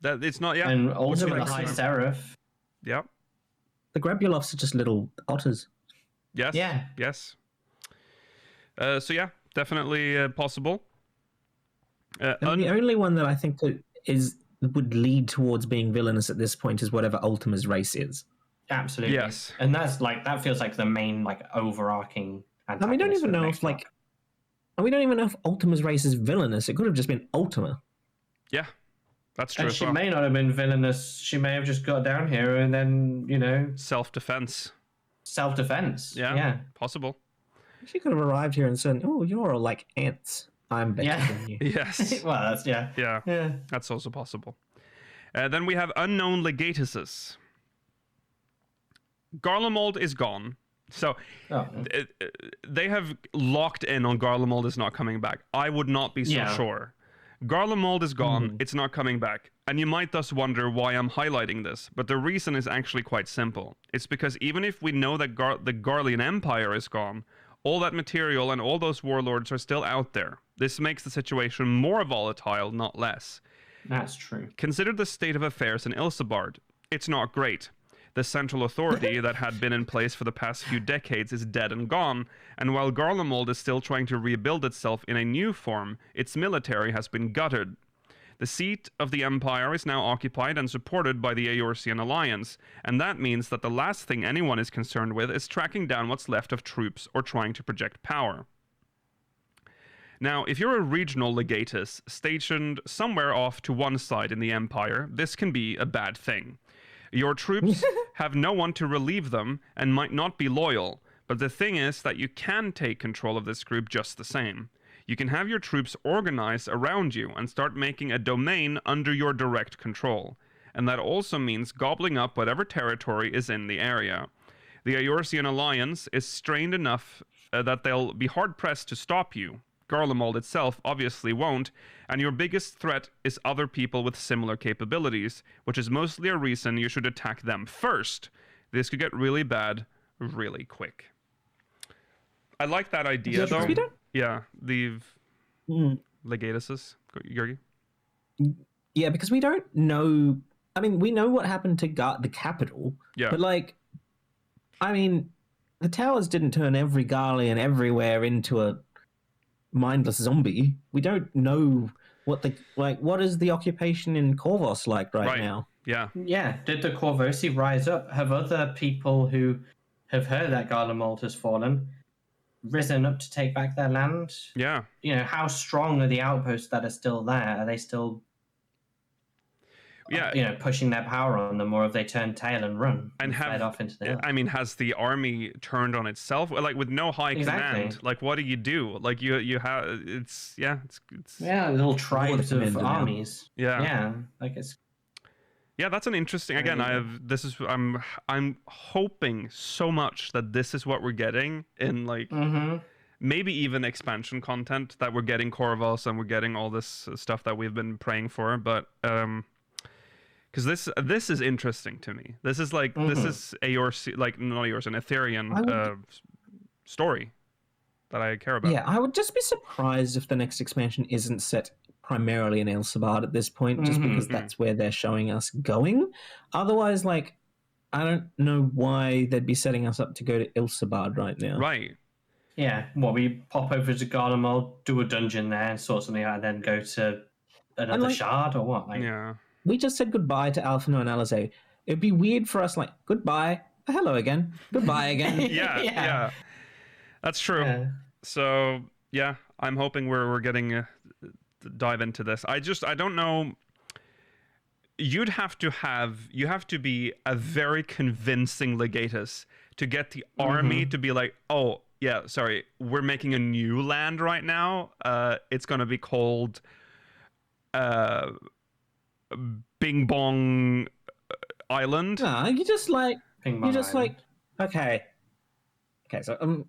[SPEAKER 1] That it's not. Yeah.
[SPEAKER 2] And Ultimate High Seraph.
[SPEAKER 1] Yeah.
[SPEAKER 3] The Grabuloffs are just little otters.
[SPEAKER 1] Yes.
[SPEAKER 2] Yeah.
[SPEAKER 1] Yes. So yeah, definitely possible.
[SPEAKER 3] The only one that I think that would lead towards being villainous at this point is whatever Ultima's race is.
[SPEAKER 2] Absolutely.
[SPEAKER 1] Yes.
[SPEAKER 2] And that feels like the main overarching.
[SPEAKER 3] And we don't even know if we don't even know if Ultima's race is villainous. It could have just been Ultima.
[SPEAKER 1] Yeah, that's true.
[SPEAKER 2] And she may not have been villainous. She may have just got down here and then,
[SPEAKER 1] self-defense.
[SPEAKER 2] Self-defense. Yeah.
[SPEAKER 1] Possible.
[SPEAKER 3] She could have arrived here and said, "Oh, you're all like ants. I'm better than you."
[SPEAKER 1] Yes.
[SPEAKER 2] Well, that's
[SPEAKER 1] Yeah. That's also possible. Then we have unknown legatuses. Garlemald is gone. So they have locked in on Garlemald is not coming back. I would not be so sure. Garlemald is gone. It's not coming back. And you might thus wonder why I'm highlighting this. But the reason is actually quite simple. It's because even if we know that the Garlean Empire is gone, all that material and all those warlords are still out there. This makes the situation more volatile, not less.
[SPEAKER 2] That's true.
[SPEAKER 1] Consider the state of affairs in Ilsabard. It's not great. The central authority that had been in place for the past few decades is dead and gone, and while Garlemald is still trying to rebuild itself in a new form, its military has been guttered. The seat of the Empire is now occupied and supported by the Eorzean Alliance, and that means that the last thing anyone is concerned with is tracking down what's left of troops or trying to project power. Now, if you're a regional legatus stationed somewhere off to one side in the Empire, this can be a bad thing. Your troops have no one to relieve them and might not be loyal, but the thing is that you can take control of this group just the same. You can have your troops organize around you and start making a domain under your direct control, and that also means gobbling up whatever territory is in the area. The Eorzean Alliance is strained enough that they'll be hard-pressed to stop you. Garlemald itself obviously won't, and your biggest threat is other people with similar capabilities, which is mostly a reason you should attack them first. This could get really bad really quick. I like that idea, though. Yeah, the legatuses. Georgi?
[SPEAKER 3] Yeah, because we don't know... I mean, we know what happened to the capital, but, the towers didn't turn every Garlean everywhere into a mindless zombie. We don't know what is the occupation in Corvos like right now.
[SPEAKER 2] Yeah. Did the Corvosi rise up? Have other people who have heard that Garlemald has fallen risen up to take back their land?
[SPEAKER 1] Yeah.
[SPEAKER 2] How strong are the outposts that are still there? Are they still pushing their power on them, or have they turned tail and run and fled off into the hills?
[SPEAKER 1] I mean, has the army turned on itself? Like, with no high command, like, what do you do? Like, you have, it's
[SPEAKER 2] little tribes of armies.
[SPEAKER 1] Yeah,
[SPEAKER 2] it's.
[SPEAKER 1] Yeah, that's an interesting. Again, I'm hoping so much that this is what we're getting in maybe even expansion content that we're getting Corvus and we're getting all this stuff that we've been praying for. But because this is interesting to me. This is like this is Eorzean, like not Eorzean, an Etherean story that I care about.
[SPEAKER 3] Yeah, I would just be surprised if the next expansion isn't set primarily in Elsebard at this point, just because that's where they're showing us going. Otherwise, like, I don't know why they'd be setting us up to go to Elsebard right now.
[SPEAKER 1] Right.
[SPEAKER 2] Yeah, we pop over to Garlemald, do a dungeon there, sort something out, and then go to another shard, or what? Like,
[SPEAKER 1] yeah.
[SPEAKER 3] We just said goodbye to Alphino and Alizé. It'd be weird for us, like, goodbye, hello again, goodbye again.
[SPEAKER 1] yeah. That's true. Yeah. So, yeah, I'm hoping we're getting dive into this. I don't know. You have to be a very convincing legatus to get the army to be like, oh, yeah, sorry, we're making a new land right now. It's going to be called Bing Bong Island.
[SPEAKER 3] No, okay. Okay, so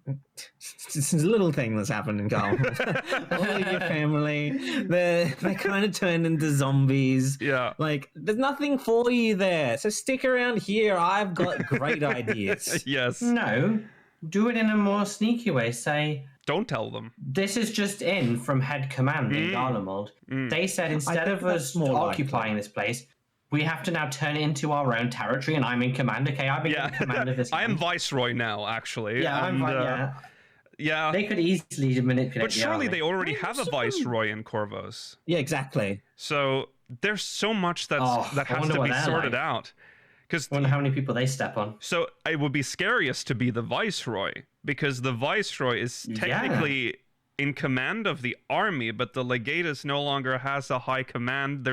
[SPEAKER 3] it's a little thing that's happened in Garlemald. All of your family, they're kind of turned into zombies.
[SPEAKER 1] Yeah.
[SPEAKER 3] Like, there's nothing for you there. So stick around here. I've got great ideas.
[SPEAKER 1] Yes.
[SPEAKER 2] No, do it in a more sneaky way. Say,
[SPEAKER 1] don't tell them.
[SPEAKER 2] This is just in from head command in Garlemald. They said instead of us occupying this place, we have to now turn it into our own territory, and I'm in command. Okay, I've been in command of this.
[SPEAKER 1] I am Viceroy now, actually.
[SPEAKER 2] Yeah,
[SPEAKER 1] yeah.
[SPEAKER 2] They could easily manipulate.
[SPEAKER 1] But surely they already have a Viceroy in Corvus.
[SPEAKER 3] Yeah, exactly.
[SPEAKER 1] So there's so much that has to be sorted out.
[SPEAKER 2] I wonder how many people they step on.
[SPEAKER 1] So it would be scariest to be the Viceroy, because the Viceroy is technically in command of the army, but the Legatus no longer has a high command.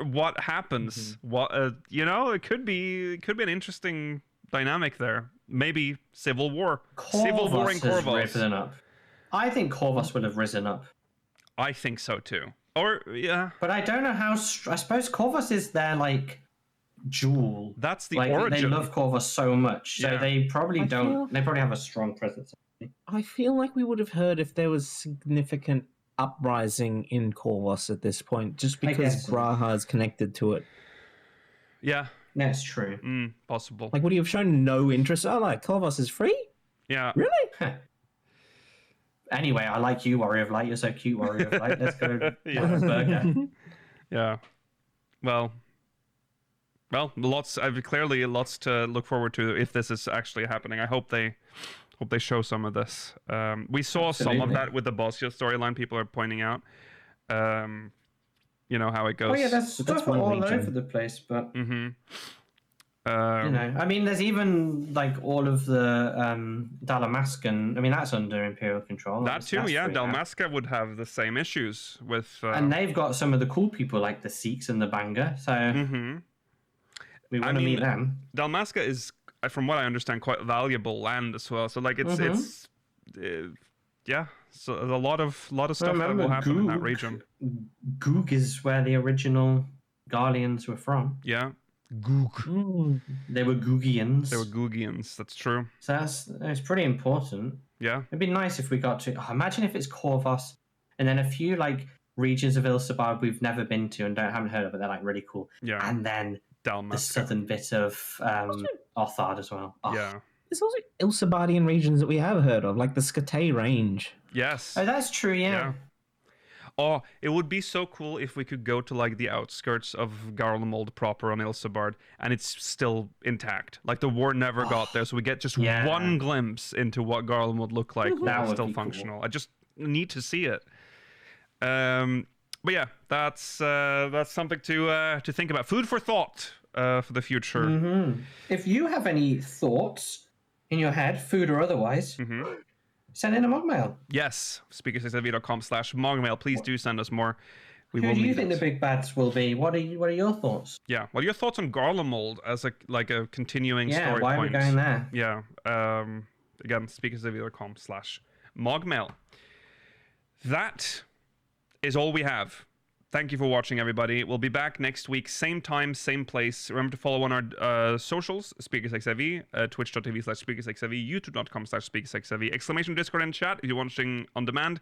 [SPEAKER 1] What happens? It could be an interesting dynamic there. Maybe civil war. Civil war in Corvus.
[SPEAKER 2] Risen up. I think Corvus would have risen up.
[SPEAKER 1] I think so too. Or
[SPEAKER 2] but I don't know how. I suppose Corvus is their like jewel.
[SPEAKER 1] That's the origin.
[SPEAKER 2] They love Corvus so much, so they probably don't. They probably have a strong presence.
[SPEAKER 3] I feel like we would have heard if there was significant uprising in Corvus at this point, just because Graha is connected to it.
[SPEAKER 1] Yeah,
[SPEAKER 2] that's true.
[SPEAKER 1] Possible.
[SPEAKER 3] Like, would you have shown no interest? Oh, like Corvus is free?
[SPEAKER 1] Yeah.
[SPEAKER 3] Really?
[SPEAKER 2] Anyway, I like you, Warrior of Light. You're so cute, Warrior of Light. Let's go have a burger.
[SPEAKER 1] Yeah. Well, clearly lots to look forward to if this is actually happening. I hope they show some of this. We saw some of that with the Bossia storyline. People are pointing out, how it goes.
[SPEAKER 2] Oh yeah, that's stuff all over the place. But I mean, there's even like all of the Dalamascan. I mean, that's under Imperial control.
[SPEAKER 1] That too, yeah. Dalmasca would have the same issues with,
[SPEAKER 2] and they've got some of the cool people like the Sikhs and the Banga. So we want to meet them.
[SPEAKER 1] Dalmasca is, from what I understand, quite valuable land as well. So like it's so there's a lot of stuff that will happen in that region.
[SPEAKER 2] Goog is where the original Garleans were from.
[SPEAKER 1] Yeah, Goog.
[SPEAKER 2] They were Googians.
[SPEAKER 1] That's true.
[SPEAKER 2] So it's pretty important.
[SPEAKER 1] Yeah,
[SPEAKER 2] it'd be nice if we got to. Imagine if it's Corvus, and then a few like regions of Elsebard we've never been to and haven't heard of, but they're like really cool.
[SPEAKER 1] Yeah,
[SPEAKER 2] and then
[SPEAKER 1] Dalmasca.
[SPEAKER 2] The southern bit of Arthard as well. Oh.
[SPEAKER 3] Yeah. There's also Elsebardian regions that we have heard of, like the Scatay Range.
[SPEAKER 1] Yes.
[SPEAKER 2] Oh, that's true, yeah.
[SPEAKER 1] Oh, it would be so cool if we could go to like the outskirts of Garlemald proper on Elsebard and it's still intact. Like the war never got there, so we get just one glimpse into what Garlemald looked like when it's still functional. Cool. I just need to see it. But yeah, that's something to think about. Food for thought for the future.
[SPEAKER 2] If you have any thoughts in your head, food or otherwise, send in a mogmail.
[SPEAKER 1] Yes, speakersxiv.com/mogmail. Please do send us more.
[SPEAKER 2] Who do you think the big bads will be? What are your thoughts?
[SPEAKER 1] Yeah, what are your thoughts on Garlemald as a continuing story
[SPEAKER 2] why
[SPEAKER 1] point?
[SPEAKER 2] Are we going there?
[SPEAKER 1] Yeah, again, speakersxiv.com/mogmail. That is all we have Thank you for watching, everybody. We'll be back next week, same time, same place. Remember to follow on our socials, SpeakersXIV, twitch.tv/SpeakersXIV, youtube.com/SpeakersXIV, exclamation Discord and chat if you're watching on demand.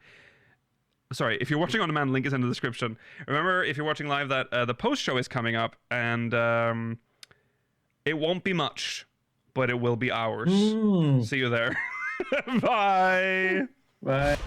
[SPEAKER 1] Sorry, if you're watching on demand, link is in the description. Remember, if you're watching live, that the post show is coming up, and it won't be much, but it will be hours. See you there. Bye.
[SPEAKER 2] Bye.